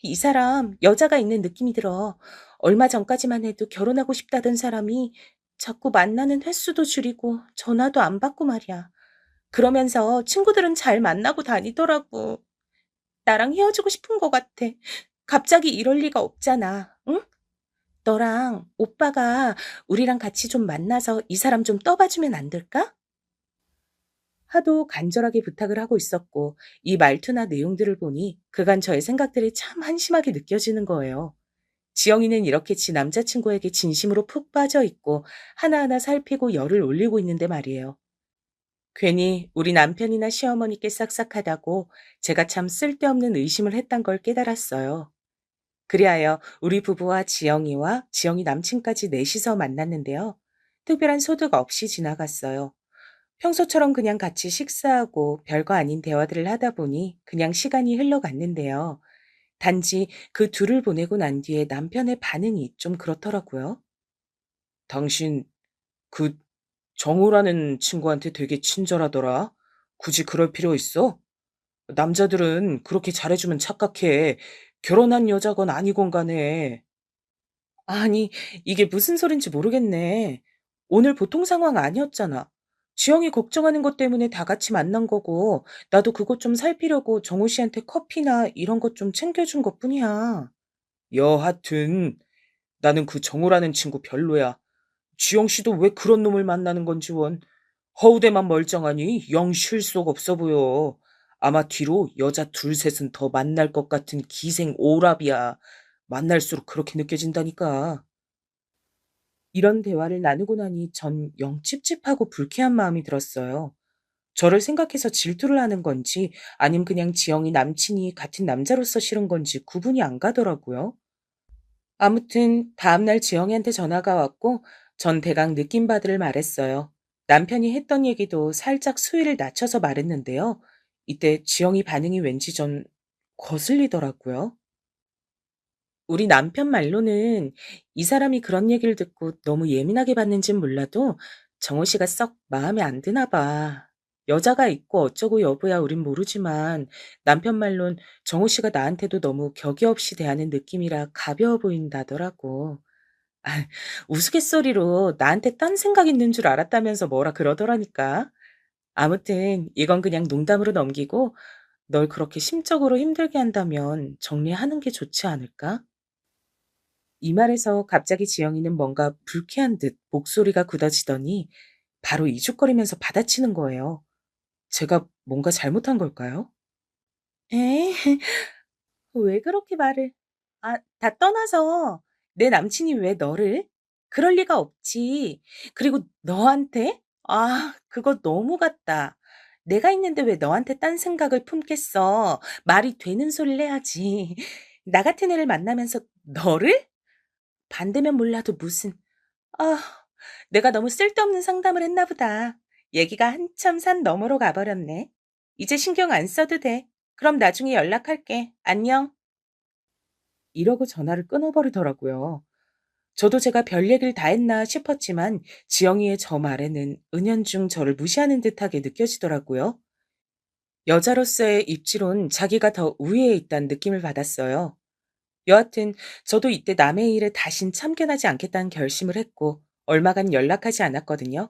이 사람 여자가 있는 느낌이 들어. 얼마 전까지만 해도 결혼하고 싶다던 사람이 자꾸 만나는 횟수도 줄이고 전화도 안 받고 말이야. 그러면서 친구들은 잘 만나고 다니더라고. 나랑 헤어지고 싶은 것 같아. 갑자기 이럴 리가 없잖아. 응? 너랑 오빠가 우리랑 같이 좀 만나서 이 사람 좀 떠봐주면 안 될까? 하도 간절하게 부탁을 하고 있었고 이 말투나 내용들을 보니 그간 저의 생각들이 참 한심하게 느껴지는 거예요. 지영이는 이렇게 지 남자친구에게 진심으로 푹 빠져 있고 하나하나 살피고 열을 올리고 있는데 말이에요. 괜히 우리 남편이나 시어머니께 싹싹하다고 제가 참 쓸데없는 의심을 했단 걸 깨달았어요. 그리하여 우리 부부와 지영이와 지영이 남친까지 넷이서 만났는데요. 특별한 소득 없이 지나갔어요. 평소처럼 그냥 같이 식사하고 별거 아닌 대화들을 하다 보니 그냥 시간이 흘러갔는데요. 단지 그 둘을 보내고 난 뒤에 남편의 반응이 좀 그렇더라고요. 당신 그 정우라는 친구한테 되게 친절하더라. 굳이 그럴 필요 있어? 남자들은 그렇게 잘해주면 착각해. 결혼한 여자건 아니건 간에. 아니, 이게 무슨 소린지 모르겠네. 오늘 보통 상황 아니었잖아. 지영이 걱정하는 것 때문에 다 같이 만난 거고, 나도 그것 좀 살피려고 정우 씨한테 커피나 이런 것 좀 챙겨준 것 뿐이야. 여하튼, 나는 그 정우라는 친구 별로야. 지영 씨도 왜 그런 놈을 만나는 건지 원. 허우대만 멀쩡하니 영 실속 없어 보여. 아마 뒤로 여자 둘 셋은 더 만날 것 같은 기생 오랍이야. 만날수록 그렇게 느껴진다니까. 이런 대화를 나누고 나니 전 영 찝찝하고 불쾌한 마음이 들었어요. 저를 생각해서 질투를 하는 건지 아님 그냥 지영이 남친이 같은 남자로서 싫은 건지 구분이 안 가더라고요. 아무튼 다음날 지영이한테 전화가 왔고 전 대강 느낀 바들을 말했어요. 남편이 했던 얘기도 살짝 수위를 낮춰서 말했는데요. 이때 지영이 반응이 왠지 좀 거슬리더라고요. 우리 남편 말로는 이 사람이 그런 얘기를 듣고 너무 예민하게 받는진 몰라도 정호 씨가 썩 마음에 안 드나 봐. 여자가 있고 어쩌고 여부야 우린 모르지만 남편 말론 정호 씨가 나한테도 너무 격이 없이 대하는 느낌이라 가벼워 보인다더라고. 아, 우스갯소리로 나한테 딴 생각 있는 줄 알았다면서 뭐라 그러더라니까. 아무튼 이건 그냥 농담으로 넘기고 널 그렇게 심적으로 힘들게 한다면 정리하는 게 좋지 않을까? 이 말에서 갑자기 지영이는 뭔가 불쾌한 듯 목소리가 굳어지더니 바로 이죽거리면서 받아치는 거예요. 제가 뭔가 잘못한 걸까요? 에? 왜 그렇게 말을? 다 떠나서 내 남친이 왜 너를? 그럴 리가 없지. 그리고 너한테? 그거 너무 같다. 내가 있는데 왜 너한테 딴 생각을 품겠어. 말이 되는 소리를 해야지. 나 같은 애를 만나면서 너를? 반대면 몰라도 무슨. 아, 내가 너무 쓸데없는 상담을 했나 보다. 얘기가 한참 산 너머로 가버렸네. 이제 신경 안 써도 돼. 그럼 나중에 연락할게. 안녕. 이러고 전화를 끊어버리더라고요. 저도 제가 별 얘기를 다 했나 싶었지만 지영이의 저 말에는 은연중 저를 무시하는 듯하게 느껴지더라고요. 여자로서의 입지론 자기가 더 우위에 있다는 느낌을 받았어요. 여하튼 저도 이때 남의 일에 다신 참견하지 않겠다는 결심을 했고 얼마간 연락하지 않았거든요.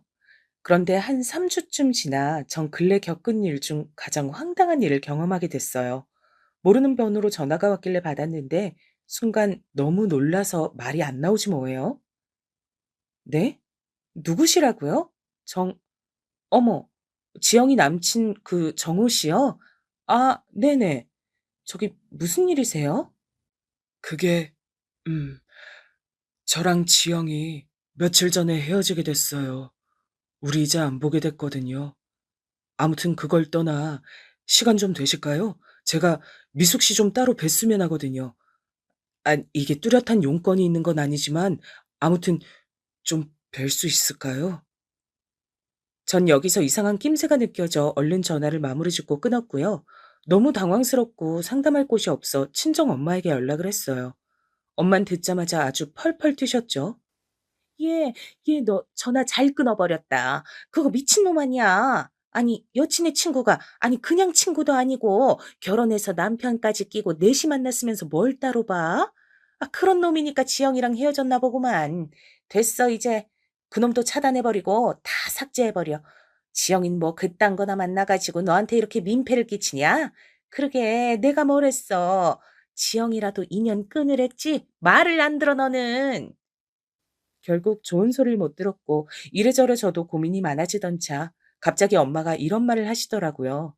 그런데 한 3주쯤 지나 전 근래 겪은 일 중 가장 황당한 일을 경험하게 됐어요. 모르는 번호로 전화가 왔길래 받았는데 순간 너무 놀라서 말이 안 나오지 뭐예요. 네? 누구시라고요? 어머, 지영이 남친 그 정호 씨요? 네네. 저기 무슨 일이세요? 그게, 음, 저랑 지영이 며칠 전에 헤어지게 됐어요. 우리 이제 안 보게 됐거든요. 아무튼 그걸 떠나 시간 좀 되실까요? 제가 미숙 씨 좀 따로 뵀으면 하거든요. 이게 뚜렷한 용건이 있는 건 아니지만 아무튼 좀 뵐 수 있을까요? 전 여기서 이상한 낌새가 느껴져 얼른 전화를 마무리 짓고 끊었고요. 너무 당황스럽고 상담할 곳이 없어 친정 엄마에게 연락을 했어요. 엄만 듣자마자 아주 펄펄 뛰셨죠. 얘, 얘 너 전화 잘 끊어버렸다. 그거 미친놈 아니야. 아니, 여친의 친구가, 아니, 그냥 친구도 아니고, 결혼해서 남편까지 끼고 넷이 만났으면서 뭘 따로 봐? 그런 놈이니까 지영이랑 헤어졌나 보구만. 됐어, 이제. 그놈도 차단해버리고 다 삭제해버려. 지영인 뭐 그딴 거나 만나가지고 너한테 이렇게 민폐를 끼치냐? 그러게, 내가 뭘 했어. 지영이라도 인연 끊으랬지? 말을 안 들어, 너는. 결국 좋은 소리를 못 들었고 이래저래 저도 고민이 많아지던 차 갑자기 엄마가 이런 말을 하시더라고요.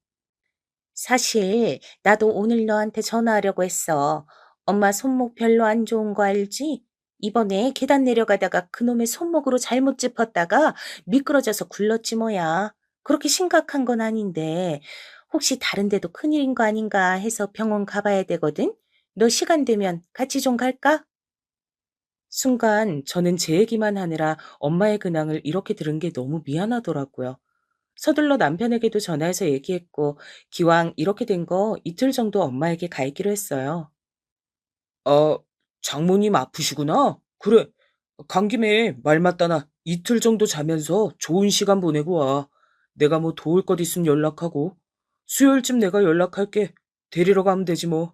사실 나도 오늘 너한테 전화하려고 했어. 엄마 손목 별로 안 좋은 거 알지? 이번에 계단 내려가다가 그놈의 손목으로 잘못 짚었다가 미끄러져서 굴렀지 뭐야. 그렇게 심각한 건 아닌데 혹시 다른 데도 큰일인 거 아닌가 해서 병원 가봐야 되거든? 너 시간 되면 같이 좀 갈까? 순간 저는 제 얘기만 하느라 엄마의 근황을 이렇게 들은 게 너무 미안하더라고요. 서둘러 남편에게도 전화해서 얘기했고 기왕 이렇게 된 거 이틀 정도 엄마에게 가 있기로 했어요. 어, 장모님 아프시구나? 그래. 간 김에 말 맞다나 이틀 정도 자면서 좋은 시간 보내고 와. 내가 뭐 도울 것 있으면 연락하고. 수요일쯤 내가 연락할게. 데리러 가면 되지 뭐.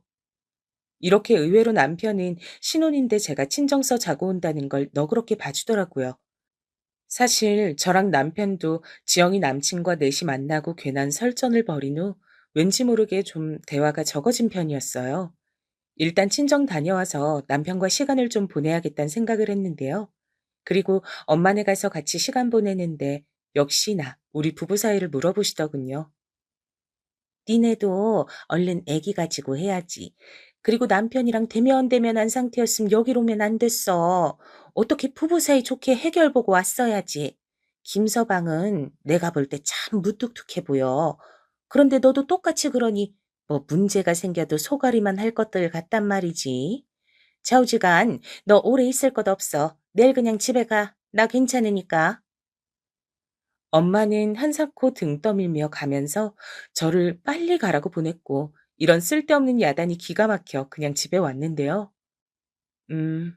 이렇게 의외로 남편은 신혼인데 제가 친정서 자고 온다는 걸 너그럽게 봐주더라고요. 사실 저랑 남편도 지영이 남친과 넷이 만나고 괜한 설전을 벌인 후 왠지 모르게 좀 대화가 적어진 편이었어요. 일단 친정 다녀와서 남편과 시간을 좀 보내야겠다는 생각을 했는데요. 그리고 엄마네 가서 같이 시간 보내는데 역시나 우리 부부 사이를 물어보시더군요. 니네도 얼른 애기 가지고 해야지. 그리고 남편이랑 대면대면한 상태였으면 여기로 오면 안 됐어. 어떻게 부부 사이 좋게 해결 보고 왔어야지. 김서방은 내가 볼 때 참 무뚝뚝해 보여. 그런데 너도 똑같이 그러니 뭐 문제가 생겨도 소가리만 할 것들 같단 말이지. 좌우지간 너 오래 있을 것 없어. 내일 그냥 집에 가. 나 괜찮으니까. 엄마는 한사코 등 떠밀며 가면서 저를 빨리 가라고 보냈고 이런 쓸데없는 야단이 기가 막혀 그냥 집에 왔는데요. 음,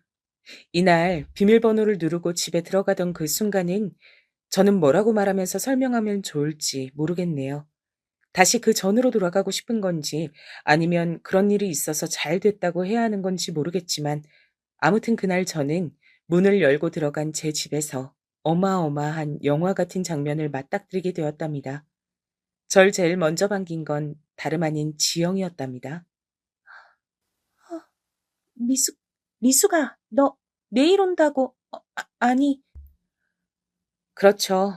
이날 비밀번호를 누르고 집에 들어가던 그 순간은 저는 뭐라고 말하면서 설명하면 좋을지 모르겠네요. 다시 그 전으로 돌아가고 싶은 건지 아니면 그런 일이 있어서 잘 됐다고 해야 하는 건지 모르겠지만 아무튼 그날 저는 문을 열고 들어간 제 집에서 어마어마한 영화 같은 장면을 맞닥뜨리게 되었답니다. 절 제일 먼저 반긴 건 다름 아닌 지영이었답니다. 어, 미수, 미수가, 너 내일 온다고, 아니. 그렇죠.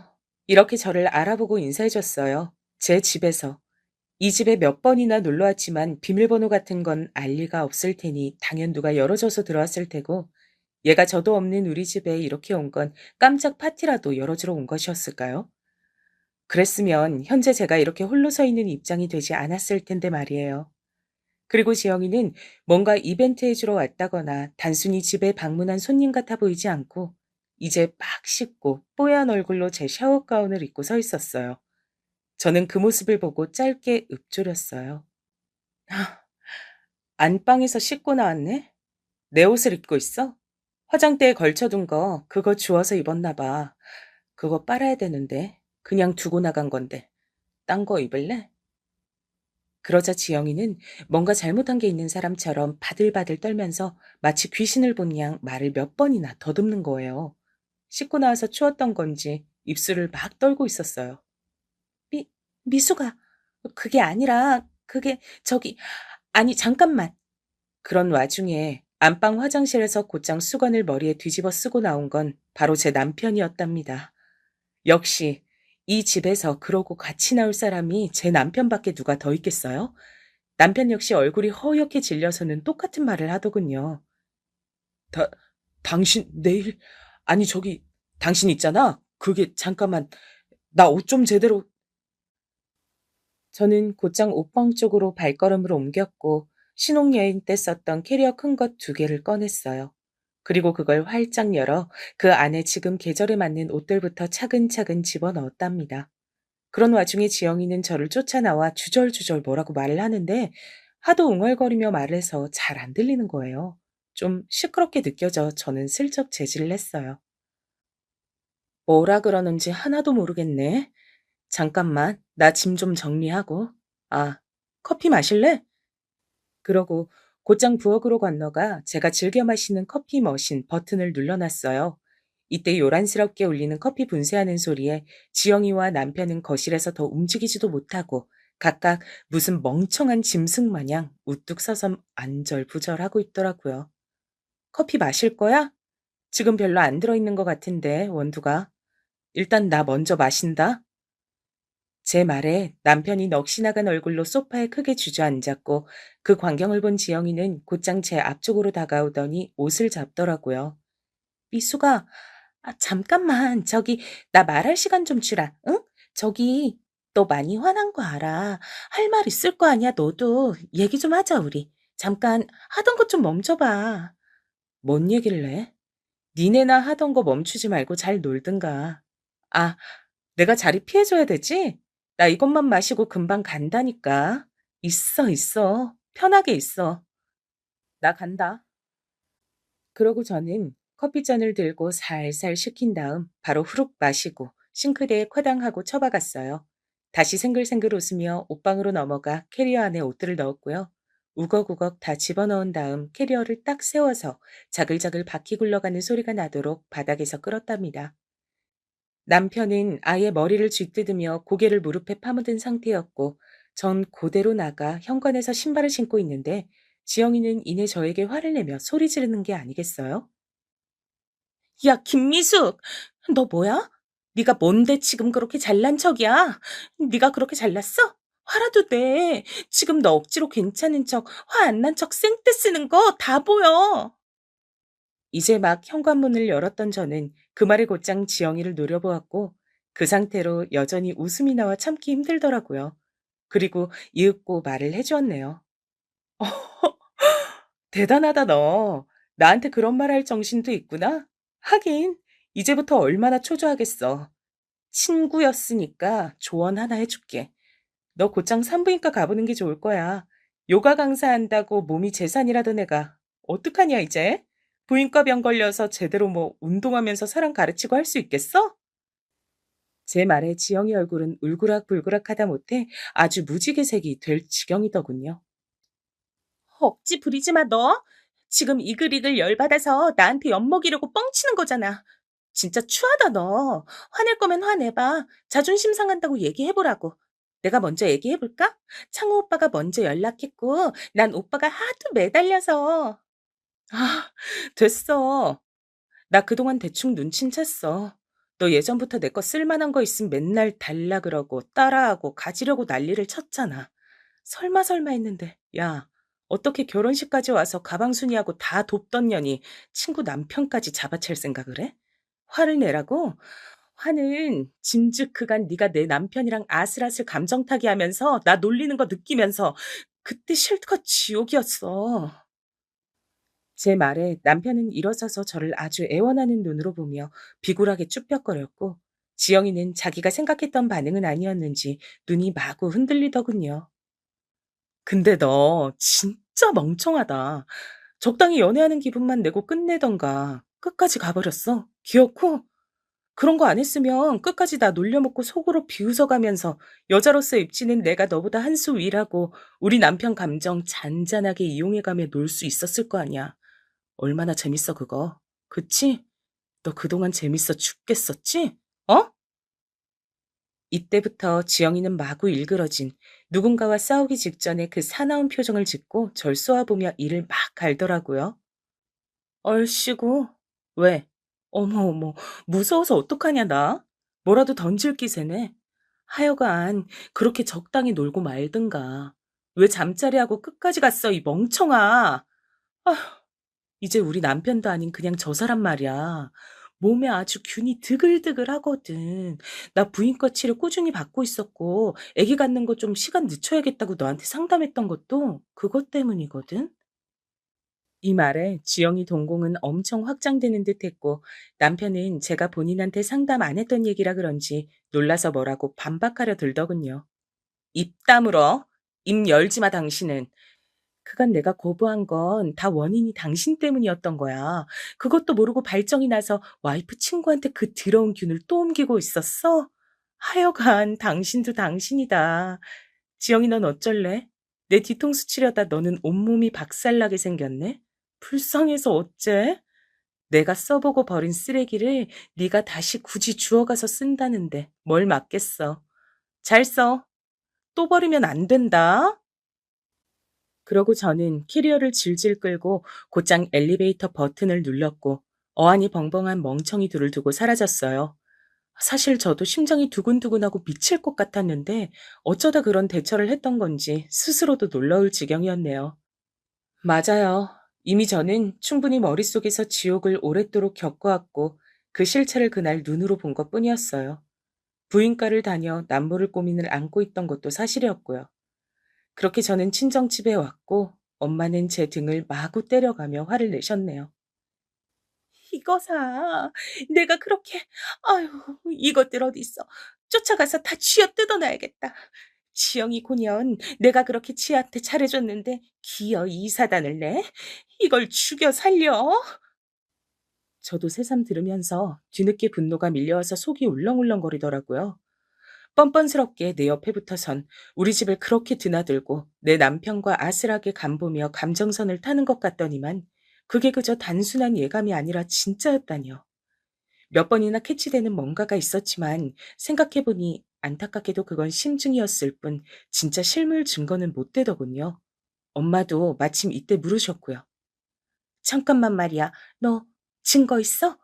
이렇게 저를 알아보고 인사해줬어요. 제 집에서. 이 집에 몇 번이나 놀러 왔지만 비밀번호 같은 건 알 리가 없을 테니 당연 누가 열어줘서 들어왔을 테고 얘가 저도 없는 우리 집에 이렇게 온 건 깜짝 파티라도 열어주러 온 것이었을까요? 그랬으면 현재 제가 이렇게 홀로 서 있는 입장이 되지 않았을 텐데 말이에요. 그리고 지영이는 뭔가 이벤트 해주러 왔다거나 단순히 집에 방문한 손님 같아 보이지 않고 이제 막 씻고 뽀얀 얼굴로 제 샤워 가운을 입고 서 있었어요. 저는 그 모습을 보고 짧게 읊조렸어요. 안방에서 씻고 나왔네? 내 옷을 입고 있어? 화장대에 걸쳐둔 거 그거 주워서 입었나 봐. 그거 빨아야 되는데 그냥 두고 나간 건데 딴 거 입을래? 그러자 지영이는 뭔가 잘못한 게 있는 사람처럼 바들바들 떨면서 마치 귀신을 본 양 말을 몇 번이나 더듬는 거예요. 씻고 나와서 추웠던 건지 입술을 막 떨고 있었어요. 미, 미수가, 그게 아니라, 그게, 아니, 잠깐만. 그런 와중에 안방 화장실에서 곧장 수건을 머리에 뒤집어 쓰고 나온 건 바로 제 남편이었답니다. 역시 이 집에서 그러고 같이 나올 사람이 제 남편밖에 누가 더 있겠어요? 남편 역시 얼굴이 허옇게 질려서는 똑같은 말을 하더군요. 다, 당신 내일, 아니 당신 있잖아. 그게 잠깐만, 나 옷 좀 제대로. 저는 곧장 옷방 쪽으로 발걸음을 옮겼고 신혼여행 때 썼던 캐리어 큰 것 2개를 꺼냈어요. 그리고 그걸 활짝 열어 그 안에 지금 계절에 맞는 옷들부터 차근차근 집어넣었답니다. 그런 와중에 지영이는 저를 쫓아나와 주절주절 뭐라고 말을 하는데 하도 웅얼거리며 말을 해서 잘 안 들리는 거예요. 좀 시끄럽게 느껴져 저는 슬쩍 제지를 했어요. 뭐라 그러는지 하나도 모르겠네. 잠깐만, 나 짐 좀 정리하고. 아, 커피 마실래? 그러고 곧장 부엌으로 건너가 제가 즐겨 마시는 커피 머신 버튼을 눌러놨어요. 이때 요란스럽게 울리는 커피 분쇄하는 소리에 지영이와 남편은 거실에서 더 움직이지도 못하고 각각 무슨 멍청한 짐승 마냥 우뚝 서서 안절부절하고 있더라고요. 커피 마실 거야? 지금 별로 안 들어있는 것 같은데, 원두가. 일단 나 먼저 마신다. 제 말에 남편이 넋이 나간 얼굴로 소파에 크게 주저앉았고 그 광경을 본 지영이는 곧장 제 앞쪽으로 다가오더니 옷을 잡더라고요. 미수가, 잠깐만, 나 말할 시간 좀 주라, 응? 너 많이 화난 거 알아. 할 말 있을 거 아니야, 너도. 얘기 좀 하자, 우리. 잠깐, 하던 것 좀 멈춰봐. 뭔 얘기를 해? 니네나 하던 거 멈추지 말고 잘 놀든가. 아, 내가 자리 피해줘야 되지? 나 이것만 마시고 금방 간다니까. 있어, 있어. 편하게 있어. 나 간다. 그러고 저는 커피잔을 들고 살살 식힌 다음 바로 후룩 마시고 싱크대에 쿼당하고 처박았어요. 다시 생글생글 웃으며 옷방으로 넘어가 캐리어 안에 옷들을 넣었고요. 우걱우걱 다 집어넣은 다음 캐리어를 딱 세워서 자글자글 바퀴 굴러가는 소리가 나도록 바닥에서 끌었답니다. 남편은 아예 머리를 쥐뜯으며 고개를 무릎에 파묻은 상태였고 전 그대로 나가 현관에서 신발을 신고 있는데 지영이는 이내 저에게 화를 내며 소리 지르는 게 아니겠어요? 야, 김미숙! 너 뭐야? 네가 뭔데 지금 그렇게 잘난 척이야? 네가 그렇게 잘났어? 화라도 내. 지금 너 억지로 괜찮은 척, 화 안 난 척 생떼 쓰는 거 다 보여. 이제 막 현관문을 열었던 저는 그 말에 곧장 지영이를 노려보았고 그 상태로 여전히 웃음이 나와 참기 힘들더라고요. 그리고 이윽고 말을 해주었네요. 대단하다 너. 나한테 그런 말 할 정신도 있구나. 하긴 이제부터 얼마나 초조하겠어. 친구였으니까 조언 하나 해줄게. 너 곧장 산부인과 가보는 게 좋을 거야. 요가 강사한다고 몸이 재산이라던 애가 어떡하냐 이제? 부인과 병 걸려서 제대로 뭐 운동하면서 사람 가르치고 할 수 있겠어? 제 말에 지영이 얼굴은 울그락불그락하다 못해 아주 무지개색이 될 지경이더군요. 억지 부리지 마, 너. 지금 이글이글 열받아서 나한테 엿먹이려고 뻥치는 거잖아. 진짜 추하다, 너. 화낼 거면 화내봐. 자존심 상한다고 얘기해보라고. 내가 먼저 얘기해볼까? 창호 오빠가 먼저 연락했고, 난 오빠가 하도 매달려서. 아, 됐어. 나 그동안 대충 눈친 챘어. 너 예전부터 내 거 쓸만한 거 있으면 맨날 달라 그러고 따라하고 가지려고 난리를 쳤잖아. 설마 설마 했는데, 야, 어떻게 결혼식까지 와서 가방순이하고 다 돕던 년이 친구 남편까지 잡아챌 생각을 해? 화를 내라고? 화는 진즉 그간 네가 내 남편이랑 아슬아슬 감정 타기 하면서 나 놀리는 거 느끼면서 그때 실컷 지옥이었어. 제 말에 남편은 일어서서 저를 아주 애원하는 눈으로 보며 비굴하게 쭈뼛거렸고 지영이는 자기가 생각했던 반응은 아니었는지 눈이 마구 흔들리더군요. 근데 너 진짜 멍청하다. 적당히 연애하는 기분만 내고 끝내던가. 끝까지 가버렸어. 기어코? 그런 거 안 했으면 끝까지 나 놀려먹고 속으로 비웃어가면서 여자로서 입지는 내가 너보다 한 수 위라고 우리 남편 감정 잔잔하게 이용해가며 놀 수 있었을 거 아니야. 얼마나 재밌어 그거. 그치? 너 그동안 재밌어 죽겠었지? 어? 이때부터 지영이는 마구 일그러진 누군가와 싸우기 직전에 그 사나운 표정을 짓고 절 쏘아보며 이를 막 갈더라고요. 얼씨구. 왜? 어머 어머 무서워서 어떡하냐 나? 뭐라도 던질 기세네. 하여간 그렇게 적당히 놀고 말든가. 왜 잠자리하고 끝까지 갔어 이 멍청아. 아휴 이제 우리 남편도 아닌 그냥 저 사람 말이야. 몸에 아주 균이 드글드글하거든. 나 부인과 치료 꾸준히 받고 있었고 아기 갖는 거 좀 시간 늦춰야겠다고 너한테 상담했던 것도 그것 때문이거든. 이 말에 지영이 동공은 엄청 확장되는 듯했고 남편은 제가 본인한테 상담 안 했던 얘기라 그런지 놀라서 뭐라고 반박하려 들더군요. 입 다물어. 입 열지 마 당신은. 그간 내가 거부한 건 다 원인이 당신 때문이었던 거야. 그것도 모르고 발정이 나서 와이프 친구한테 그 더러운 균을 또 옮기고 있었어? 하여간 당신도 당신이다. 지영이 넌 어쩔래? 내 뒤통수 치려다 너는 온몸이 박살나게 생겼네? 불쌍해서 어째? 내가 써보고 버린 쓰레기를 네가 다시 굳이 주워가서 쓴다는데 뭘 맞겠어. 잘 써. 또 버리면 안 된다. 그러고 저는 캐리어를 질질 끌고 곧장 엘리베이터 버튼을 눌렀고 어안이 벙벙한 멍청이 둘을 두고 사라졌어요. 사실 저도 심장이 두근두근하고 미칠 것 같았는데 어쩌다 그런 대처를 했던 건지 스스로도 놀라울 지경이었네요. 맞아요. 이미 저는 충분히 머릿속에서 지옥을 오랫도록 겪어왔고 그 실체를 그날 눈으로 본 것뿐이었어요. 부인과를 다녀 남모를 고민을 안고 있던 것도 사실이었고요. 그렇게 저는 친정집에 왔고 엄마는 제 등을 마구 때려가며 화를 내셨네요. 이거사, 내가 그렇게, 아유, 이것들 어디 있어. 쫓아가서 다 쥐어 뜯어놔야겠다. 지영이 고년, 내가 그렇게 지한테 잘해줬는데 기어 이 사단을 내? 이걸 죽여 살려? 저도 새삼 들으면서 뒤늦게 분노가 밀려와서 속이 울렁울렁거리더라고요. 뻔뻔스럽게 내 옆에 붙어선 우리 집을 그렇게 드나들고 내 남편과 아슬하게 간보며 감정선을 타는 것 같더니만 그게 그저 단순한 예감이 아니라 진짜였다니요. 몇 번이나 캐치되는 뭔가가 있었지만 생각해보니 안타깝게도 그건 심증이었을 뿐 진짜 실물 증거는 못 되더군요. 엄마도 마침 이때 물으셨고요. 잠깐만 말이야. 너 증거 있어?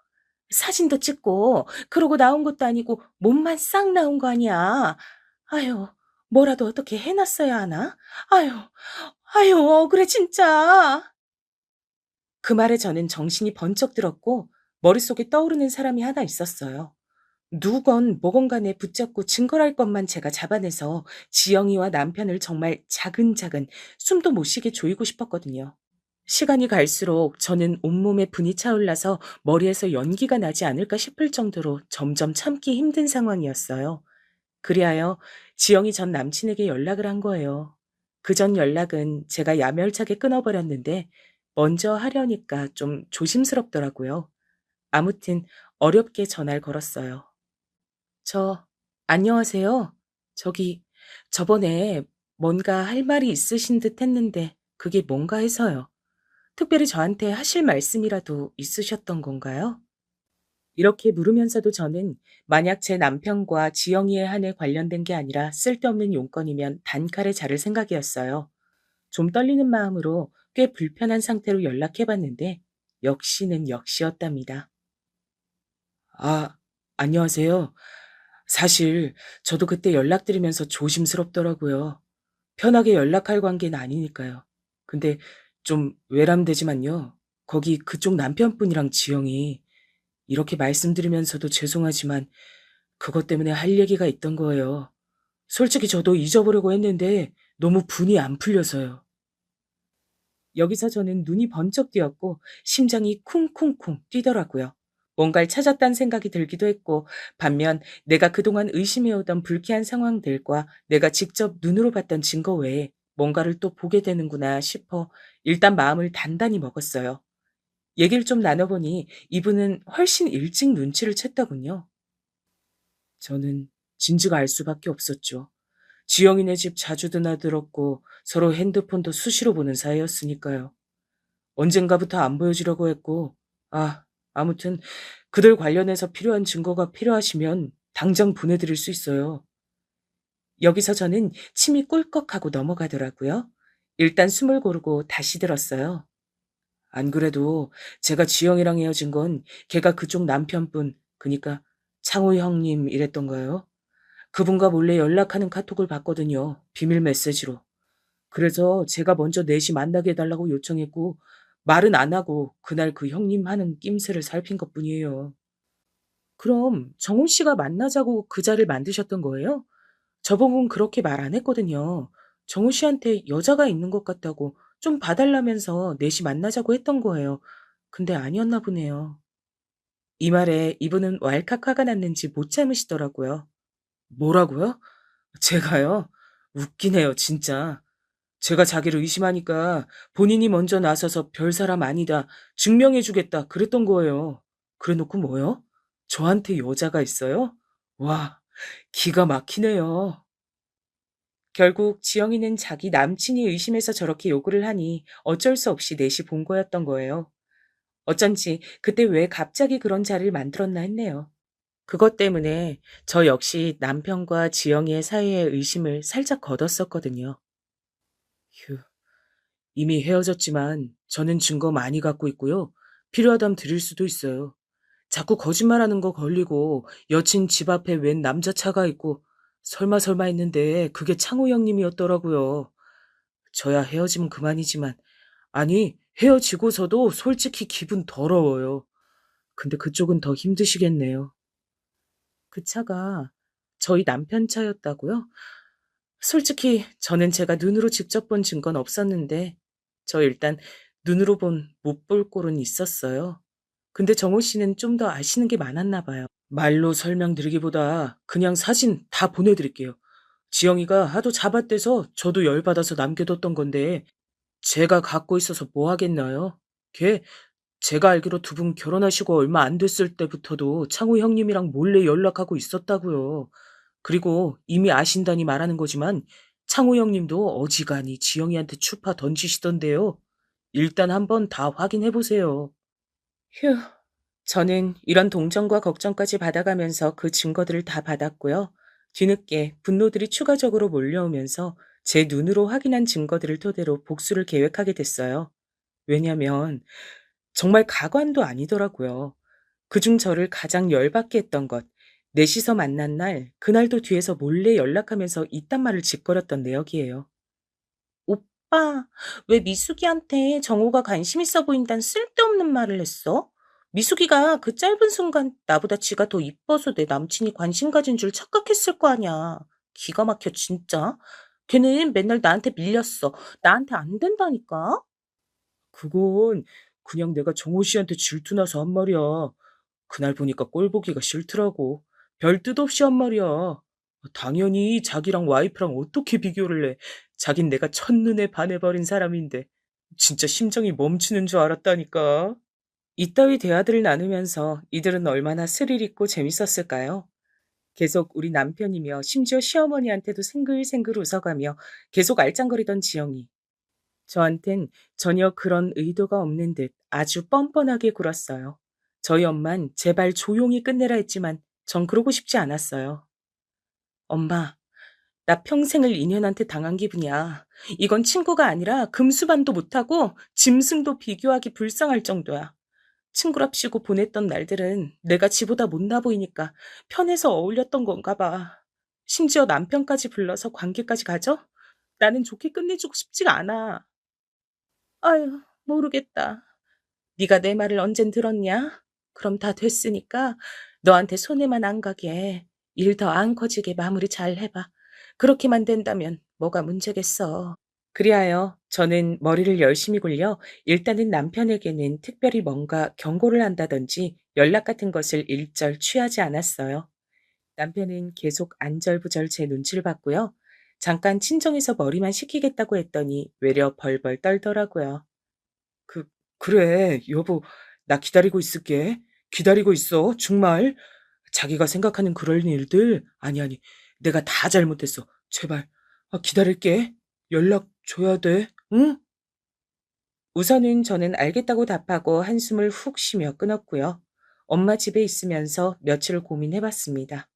사진도 찍고 그러고 나온 것도 아니고 몸만 싹 나온 거 아니야. 아유, 뭐라도 어떻게 해놨어야 하나? 아유, 아유, 억울해 진짜. 그 말에 저는 정신이 번쩍 들었고 머릿속에 떠오르는 사람이 하나 있었어요. 누건 뭐건 간에 붙잡고 증거랄 것만 제가 잡아내서 지영이와 남편을 정말 자근자근 숨도 못 쉬게 조이고 싶었거든요. 시간이 갈수록 저는 온몸에 분이 차올라서 머리에서 연기가 나지 않을까 싶을 정도로 점점 참기 힘든 상황이었어요. 그리하여 지영이 전 남친에게 연락을 한 거예요. 그 전 연락은 제가 야멸차게 끊어버렸는데 먼저 하려니까 좀 조심스럽더라고요. 아무튼 어렵게 전화를 걸었어요. 안녕하세요. 저기, 저번에 뭔가 할 말이 있으신 듯 했는데 그게 뭔가 해서요. 특별히 저한테 하실 말씀이라도 있으셨던 건가요? 이렇게 물으면서도 저는 만약 제 남편과 지영이의 한에 관련된 게 아니라 쓸데없는 용건이면 단칼에 자를 생각이었어요. 좀 떨리는 마음으로 꽤 불편한 상태로 연락해봤는데 역시는 역시였답니다. 아, 안녕하세요. 사실 저도 그때 연락드리면서 조심스럽더라고요. 편하게 연락할 관계는 아니니까요. 근데 좀 외람되지만요. 거기 그쪽 남편분이랑 지영이 이렇게 말씀드리면서도 죄송하지만 그것 때문에 할 얘기가 있던 거예요. 솔직히 저도 잊어보려고 했는데 너무 분이 안 풀려서요. 여기서 저는 눈이 번쩍 뜨였고 심장이 쿵쿵쿵 뛰더라고요. 뭔가를 찾았다는 생각이 들기도 했고 반면 내가 그동안 의심해오던 불쾌한 상황들과 내가 직접 눈으로 봤던 증거 외에 뭔가를 또 보게 되는구나 싶어 일단 마음을 단단히 먹었어요. 얘기를 좀 나눠보니 이분은 훨씬 일찍 눈치를 챘더군요. 저는 진즉 알 수밖에 없었죠. 지영이네 집 자주 드나들었고 서로 핸드폰도 수시로 보는 사이였으니까요. 언젠가부터 안 보여주려고 했고, 아무튼 그들 관련해서 필요한 증거가 필요하시면 당장 보내드릴 수 있어요. 여기서 저는 침이 꿀꺽하고 넘어가더라고요. 일단 숨을 고르고 다시 들었어요. 안 그래도 제가 지영이랑 헤어진 건 걔가 그쪽 남편분, 그니까 창호 형님 이랬던가요? 그분과 몰래 연락하는 카톡을 봤거든요. 비밀 메시지로. 그래서 제가 먼저 4시 만나게 해달라고 요청했고 말은 안 하고 그날 그 형님 하는 낌새를 살핀 것뿐이에요. 그럼 정훈 씨가 만나자고 그 자리를 만드셨던 거예요? 저보고는 그렇게 말 안 했거든요. 정훈 씨한테 여자가 있는 것 같다고 좀 봐달라면서 4시 만나자고 했던 거예요. 근데 아니었나 보네요. 이 말에 이분은 왈칵 화가 났는지 못 참으시더라고요. 뭐라고요? 제가요? 웃기네요, 진짜. 제가 자기를 의심하니까 본인이 먼저 나서서 별 사람 아니다, 증명해주겠다, 그랬던 거예요. 그래 놓고 뭐요? 저한테 여자가 있어요? 와, 기가 막히네요. 결국 지영이는 자기 남친이 의심해서 저렇게 요구를 하니 어쩔 수 없이 넷이 본 거였던 거예요. 어쩐지 그때 왜 갑자기 그런 자리를 만들었나 했네요. 그것 때문에 저 역시 남편과 지영이의 사이의 의심을 살짝 거뒀었거든요. 휴. 이미 헤어졌지만 저는 증거 많이 갖고 있고요. 필요하다면 드릴 수도 있어요. 자꾸 거짓말하는 거 걸리고 여친 집 앞에 웬 남자차가 있고 설마 했는데 그게 창호 형님이었더라고요. 저야 헤어지면 그만이지만 아니 헤어지고서도 솔직히 기분 더러워요. 근데 그쪽은 더 힘드시겠네요. 그 차가 저희 남편 차였다고요? 솔직히 저는 제가 눈으로 직접 본 증거는 없었는데 저 일단 눈으로 본 못 볼 꼴은 있었어요. 근데 정호 씨는 좀 더 아시는 게 많았나 봐요. 말로 설명드리기보다 그냥 사진 다 보내드릴게요. 지영이가 하도 잡아떼서 저도 열받아서 남겨뒀던 건데 제가 갖고 있어서 뭐 하겠나요? 걔 제가 알기로 두 분 결혼하시고 얼마 안 됐을 때부터도 창호 형님이랑 몰래 연락하고 있었다고요. 그리고 이미 아신다니 말하는 거지만 창호 형님도 어지간히 지영이한테 추파 던지시던데요. 일단 한번 다 확인해 보세요. 휴. 저는 이런 동정과 걱정까지 받아가면서 그 증거들을 다 받았고요. 뒤늦게 분노들이 추가적으로 몰려오면서 제 눈으로 확인한 증거들을 토대로 복수를 계획하게 됐어요. 왜냐면 정말 가관도 아니더라고요. 그중 저를 가장 열받게 했던 것, 넷이서 만난 날, 그날도 뒤에서 몰래 연락하면서 이딴 말을 짓거렸던 내역이에요. 오빠, 왜 미숙이한테 정호가 관심 있어 보인다는 쓸데없는 말을 했어? 미숙이가 그 짧은 순간 나보다 지가 더 이뻐서 내 남친이 관심 가진 줄 착각했을 거 아니야. 기가 막혀, 진짜. 걔는 맨날 나한테 밀렸어. 나한테 안 된다니까? 그건 그냥 내가 정호 씨한테 질투나서 한 말이야. 그날 보니까 꼴 보기가 싫더라고. 별 뜻 없이 한 말이야. 당연히 자기랑 와이프랑 어떻게 비교를 해. 자긴 내가 첫눈에 반해버린 사람인데. 진짜 심장이 멈추는 줄 알았다니까. 이따위 대화들을 나누면서 이들은 얼마나 스릴 있고 재밌었을까요? 계속 우리 남편이며 심지어 시어머니한테도 생글생글 웃어가며 계속 알짱거리던 지영이. 저한텐 전혀 그런 의도가 없는 듯 아주 뻔뻔하게 굴었어요. 저희 엄만 제발 조용히 끝내라 했지만 전 그러고 싶지 않았어요. 엄마, 나 평생을 인연한테 당한 기분이야. 이건 친구가 아니라 금수반도 못하고 짐승도 비교하기 불쌍할 정도야. 친구랍시고 보냈던 날들은 내가 지보다 못나 보이니까 편해서 어울렸던 건가 봐. 심지어 남편까지 불러서 관계까지 가져? 나는 좋게 끝내주고 싶지가 않아. 아유, 모르겠다. 네가 내 말을 언젠 들었냐? 그럼 다 됐으니까 너한테 손해만 안 가게 일 더 안 커지게 마무리 잘 해봐. 그렇게만 된다면 뭐가 문제겠어. 그리하여 저는 머리를 열심히 굴려 일단은 남편에게는 특별히 뭔가 경고를 한다든지 연락 같은 것을 일절 취하지 않았어요. 남편은 계속 안절부절 제 눈치를 봤고요. 잠깐 친정에서 머리만 식히겠다고 했더니 외려 벌벌 떨더라고요. 그, 그래, 여보, 나 기다리고 있을게. 기다리고 있어, 정말. 자기가 생각하는 그런 일들, 아니, 내가 다 잘못했어. 제발, 기다릴게. 연락 줘야 돼, 응? 우선은 저는 알겠다고 답하고 한숨을 훅 쉬며 끊었고요. 엄마 집에 있으면서 며칠을 고민해봤습니다.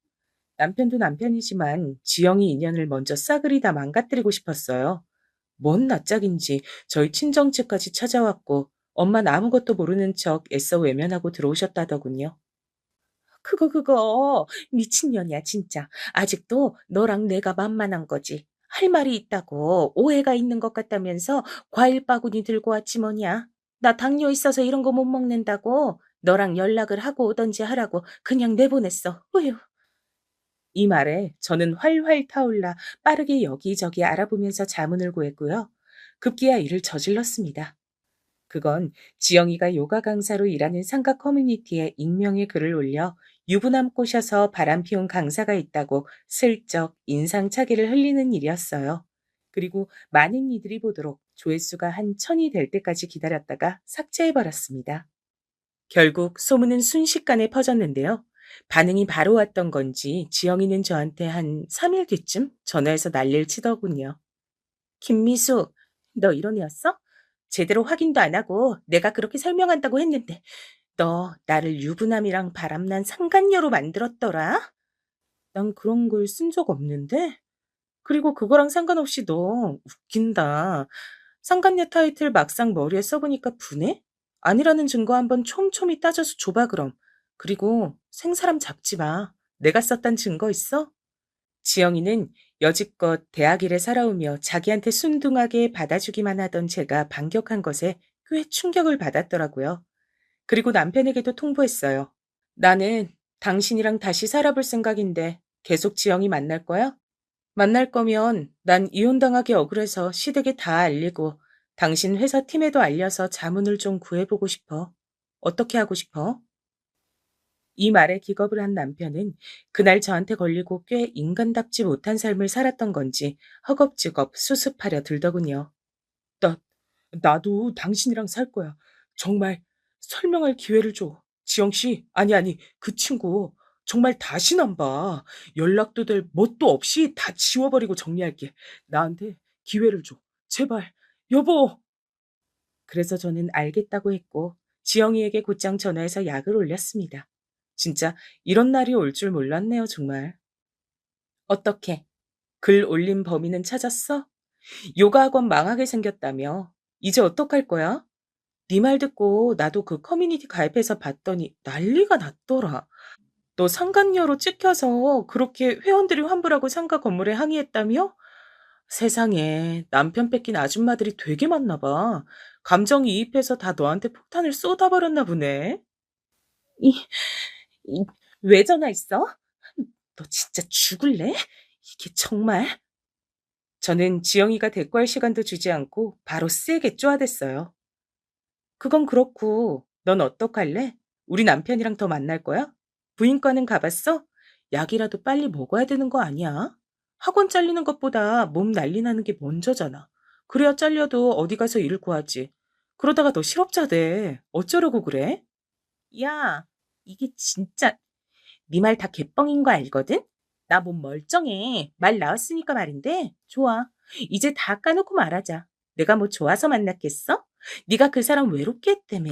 남편도 남편이지만 지영이 인연을 먼저 싸그리 다 망가뜨리고 싶었어요. 뭔 낯짝인지 저희 친정집까지 찾아왔고 엄만 아무것도 모르는 척 애써 외면하고 들어오셨다더군요. 그거 미친년이야 진짜. 아직도 너랑 내가 만만한 거지. 할 말이 있다고 오해가 있는 것 같다면서 과일 바구니 들고 왔지 뭐냐. 나 당뇨 있어서 이런 거 못 먹는다고 너랑 연락을 하고 오던지 하라고 그냥 내보냈어. 으휴. 이 말에 저는 활활 타올라 빠르게 여기저기 알아보면서 자문을 구했고요. 급기야 일을 저질렀습니다. 그건 지영이가 요가 강사로 일하는 상가 커뮤니티에 익명의 글을 올려 유부남 꼬셔서 바람 피운 강사가 있다고 슬쩍 인상착의를 흘리는 일이었어요. 그리고 많은 이들이 보도록 조회수가 한 1000이 될 때까지 기다렸다가 삭제해버렸습니다. 결국 소문은 순식간에 퍼졌는데요. 반응이 바로 왔던 건지 지영이는 저한테 한 3일 뒤쯤 전화해서 난리를 치더군요. 김미수, 너 이런 애였어? 제대로 확인도 안 하고 내가 그렇게 설명한다고 했는데 너 나를 유부남이랑 바람난 상간녀로 만들었더라? 난 그런 글 쓴 적 없는데? 그리고 그거랑 상관없이 너 웃긴다. 상간녀 타이틀 막상 머리에 써보니까 분해? 아니라는 증거 한번 촘촘히 따져서 줘봐 그럼. 그리고 생사람 잡지 마. 내가 썼단 증거 있어? 지영이는 여지껏 대학 일에 살아오며 자기한테 순둥하게 받아주기만 하던 제가 반격한 것에 꽤 충격을 받았더라고요. 그리고 남편에게도 통보했어요. 나는 당신이랑 다시 살아볼 생각인데 계속 지영이 만날 거야? 만날 거면 난 이혼당하기 억울해서 시댁에 다 알리고 당신 회사 팀에도 알려서 자문을 좀 구해보고 싶어. 어떻게 하고 싶어? 이 말에 기겁을 한 남편은 그날 저한테 걸리고 꽤 인간답지 못한 삶을 살았던 건지 허겁지겁 수습하려 들더군요. 나, 나도 당신이랑 살 거야. 정말 설명할 기회를 줘. 지영 씨, 아니, 그 친구. 정말 다신 안 봐. 연락도 될 뭣도 없이 다 지워버리고 정리할게. 나한테 기회를 줘. 제발, 여보. 그래서 저는 알겠다고 했고 지영이에게 곧장 전화해서 약을 올렸습니다. 진짜 이런 날이 올 줄 몰랐네요, 정말. 어떻게? 글 올린 범인은 찾았어? 요가 학원 망하게 생겼다며. 이제 어떡할 거야? 네 말 듣고 나도 그 커뮤니티 가입해서 봤더니 난리가 났더라. 너 상간녀로 찍혀서 그렇게 회원들이 환불하고 상가 건물에 항의했다며? 세상에 남편 뺏긴 아줌마들이 되게 많나 봐. 감정이입해서 다 너한테 폭탄을 쏟아버렸나 보네. 이, 왜 전화했어? 너 진짜 죽을래? 이게 정말? 저는 지영이가 대꾸할 시간도 주지 않고 바로 세게 쪼아댔어요. 그건 그렇고, 넌 어떡할래? 우리 남편이랑 더 만날 거야? 부인과는 가봤어? 약이라도 빨리 먹어야 되는 거 아니야? 학원 잘리는 것보다 몸 난리 나는 게 먼저잖아. 그래야 잘려도 어디 가서 일을 구하지. 그러다가 너 실업자 돼. 어쩌려고 그래? 야, 이게 진짜 네 말 다 개뻥인 거 알거든? 나 몸 멀쩡해. 말 나왔으니까 말인데. 좋아. 이제 다 까놓고 말하자. 내가 뭐 좋아서 만났겠어? 네가 그 사람 외롭게 했다며.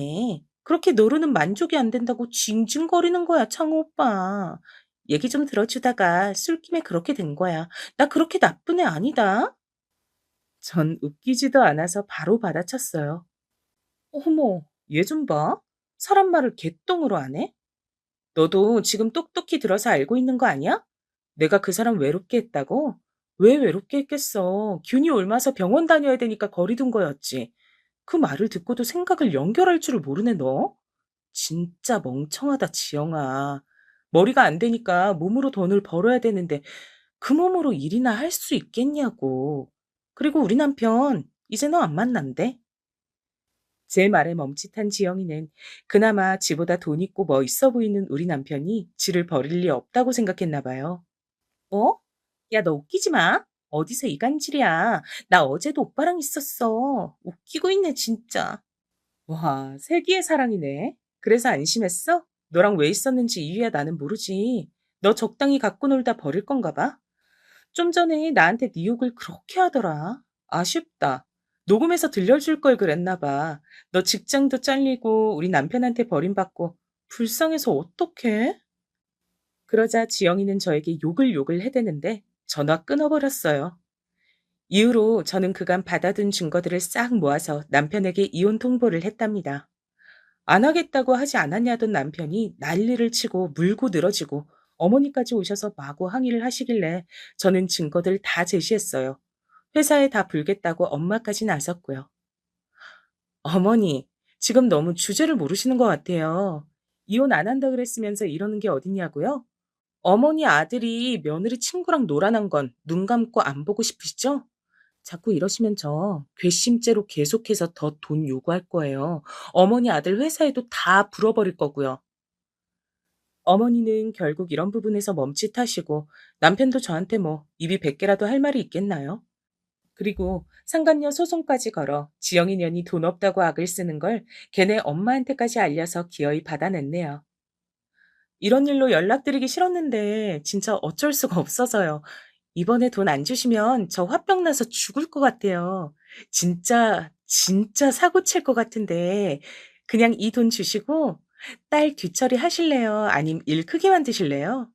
그렇게 너로는 만족이 안 된다고 징징거리는 거야, 창호 오빠. 얘기 좀 들어주다가 술김에 그렇게 된 거야. 나 그렇게 나쁜 애 아니다. 전 웃기지도 않아서 바로 받아쳤어요. 어머, 얘 좀 봐. 사람 말을 개똥으로 하네? 너도 지금 똑똑히 들어서 알고 있는 거 아니야? 내가 그 사람 외롭게 했다고? 왜 외롭게 했겠어? 균이 옮아서 병원 다녀야 되니까 거리둔 거였지. 그 말을 듣고도 생각을 연결할 줄을 모르네, 너? 진짜 멍청하다, 지영아. 머리가 안 되니까 몸으로 돈을 벌어야 되는데 그 몸으로 일이나 할 수 있겠냐고. 그리고 우리 남편, 이제 너 안 만난대. 제 말에 멈칫한 지영이는 그나마 지보다 돈 있고 멋있어 보이는 우리 남편이 지를 버릴 리 없다고 생각했나 봐요. 뭐? 야, 너 웃기지 마. 어디서 이간질이야. 나 어제도 오빠랑 있었어. 웃기고 있네, 진짜. 와, 세기의 사랑이네. 그래서 안심했어? 너랑 왜 있었는지 이유야 나는 모르지. 너 적당히 갖고 놀다 버릴 건가 봐. 좀 전에 나한테 네 욕을 그렇게 하더라. 아쉽다. 녹음해서 들려줄 걸 그랬나 봐. 너 직장도 잘리고 우리 남편한테 버림받고 불쌍해서 어떡해? 그러자 지영이는 저에게 욕을 해대는데 전화 끊어버렸어요. 이후로 저는 그간 받아둔 증거들을 싹 모아서 남편에게 이혼 통보를 했답니다. 안 하겠다고 하지 않았냐던 남편이 난리를 치고 물고 늘어지고 어머니까지 오셔서 마구 항의를 하시길래 저는 증거들 다 제시했어요. 회사에 다 불겠다고 엄마까지 나섰고요. 어머니, 지금 너무 주제를 모르시는 것 같아요. 이혼 안 한다 그랬으면서 이러는 게 어딨냐고요? 어머니 아들이 며느리 친구랑 놀아난 건 눈 감고 안 보고 싶으시죠? 자꾸 이러시면 저 괘씸죄로 계속해서 더 돈 요구할 거예요. 어머니 아들 회사에도 다 불어버릴 거고요. 어머니는 결국 이런 부분에서 멈칫하시고 남편도 저한테 뭐 입이 100개라도 할 말이 있겠나요? 그리고 상간녀 소송까지 걸어 지영이 년이 돈 없다고 악을 쓰는 걸 걔네 엄마한테까지 알려서 기어이 받아냈네요. 이런 일로 연락드리기 싫었는데 진짜 어쩔 수가 없어서요. 이번에 돈 안 주시면 저 화병 나서 죽을 것 같아요. 진짜 사고 칠 것 같은데 그냥 이 돈 주시고 딸 뒤처리 하실래요? 아님 일 크게 만드실래요?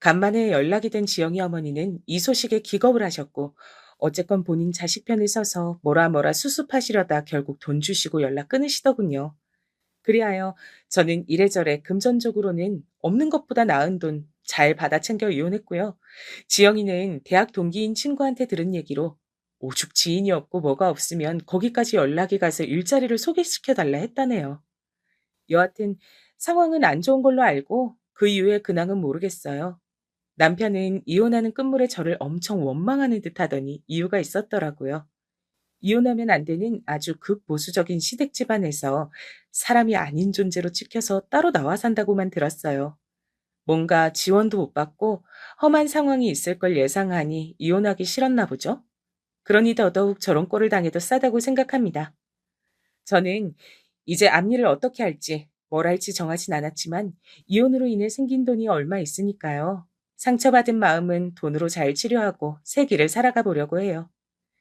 간만에 연락이 된 지영이 어머니는 이 소식에 기겁을 하셨고 어쨌건 본인 자식 편에 서서 뭐라 수습하시려다 결국 돈 주시고 연락 끊으시더군요. 그리하여 저는 이래저래 금전적으로는 없는 것보다 나은 돈 잘 받아 챙겨 이혼했고요. 지영이는 대학 동기인 친구한테 들은 얘기로 오죽 지인이 없고 뭐가 없으면 거기까지 연락이 가서 일자리를 소개시켜 달라 했다네요. 여하튼 상황은 안 좋은 걸로 알고 그 이후의 근황은 모르겠어요. 남편은 이혼하는 끝물에 저를 엄청 원망하는 듯 하더니 이유가 있었더라고요. 이혼하면 안 되는 아주 극보수적인 시댁 집안에서 사람이 아닌 존재로 찍혀서 따로 나와 산다고만 들었어요. 뭔가 지원도 못 받고 험한 상황이 있을 걸 예상하니 이혼하기 싫었나 보죠. 그러니 더더욱 저런 꼴을 당해도 싸다고 생각합니다. 저는 이제 앞일을 어떻게 할지 뭘 할지 정하진 않았지만 이혼으로 인해 생긴 돈이 얼마 있으니까요. 상처받은 마음은 돈으로 잘 치료하고 새 길을 살아가 보려고 해요.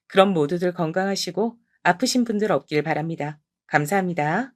그럼 모두들 건강하시고 아프신 분들 없길 바랍니다. 감사합니다.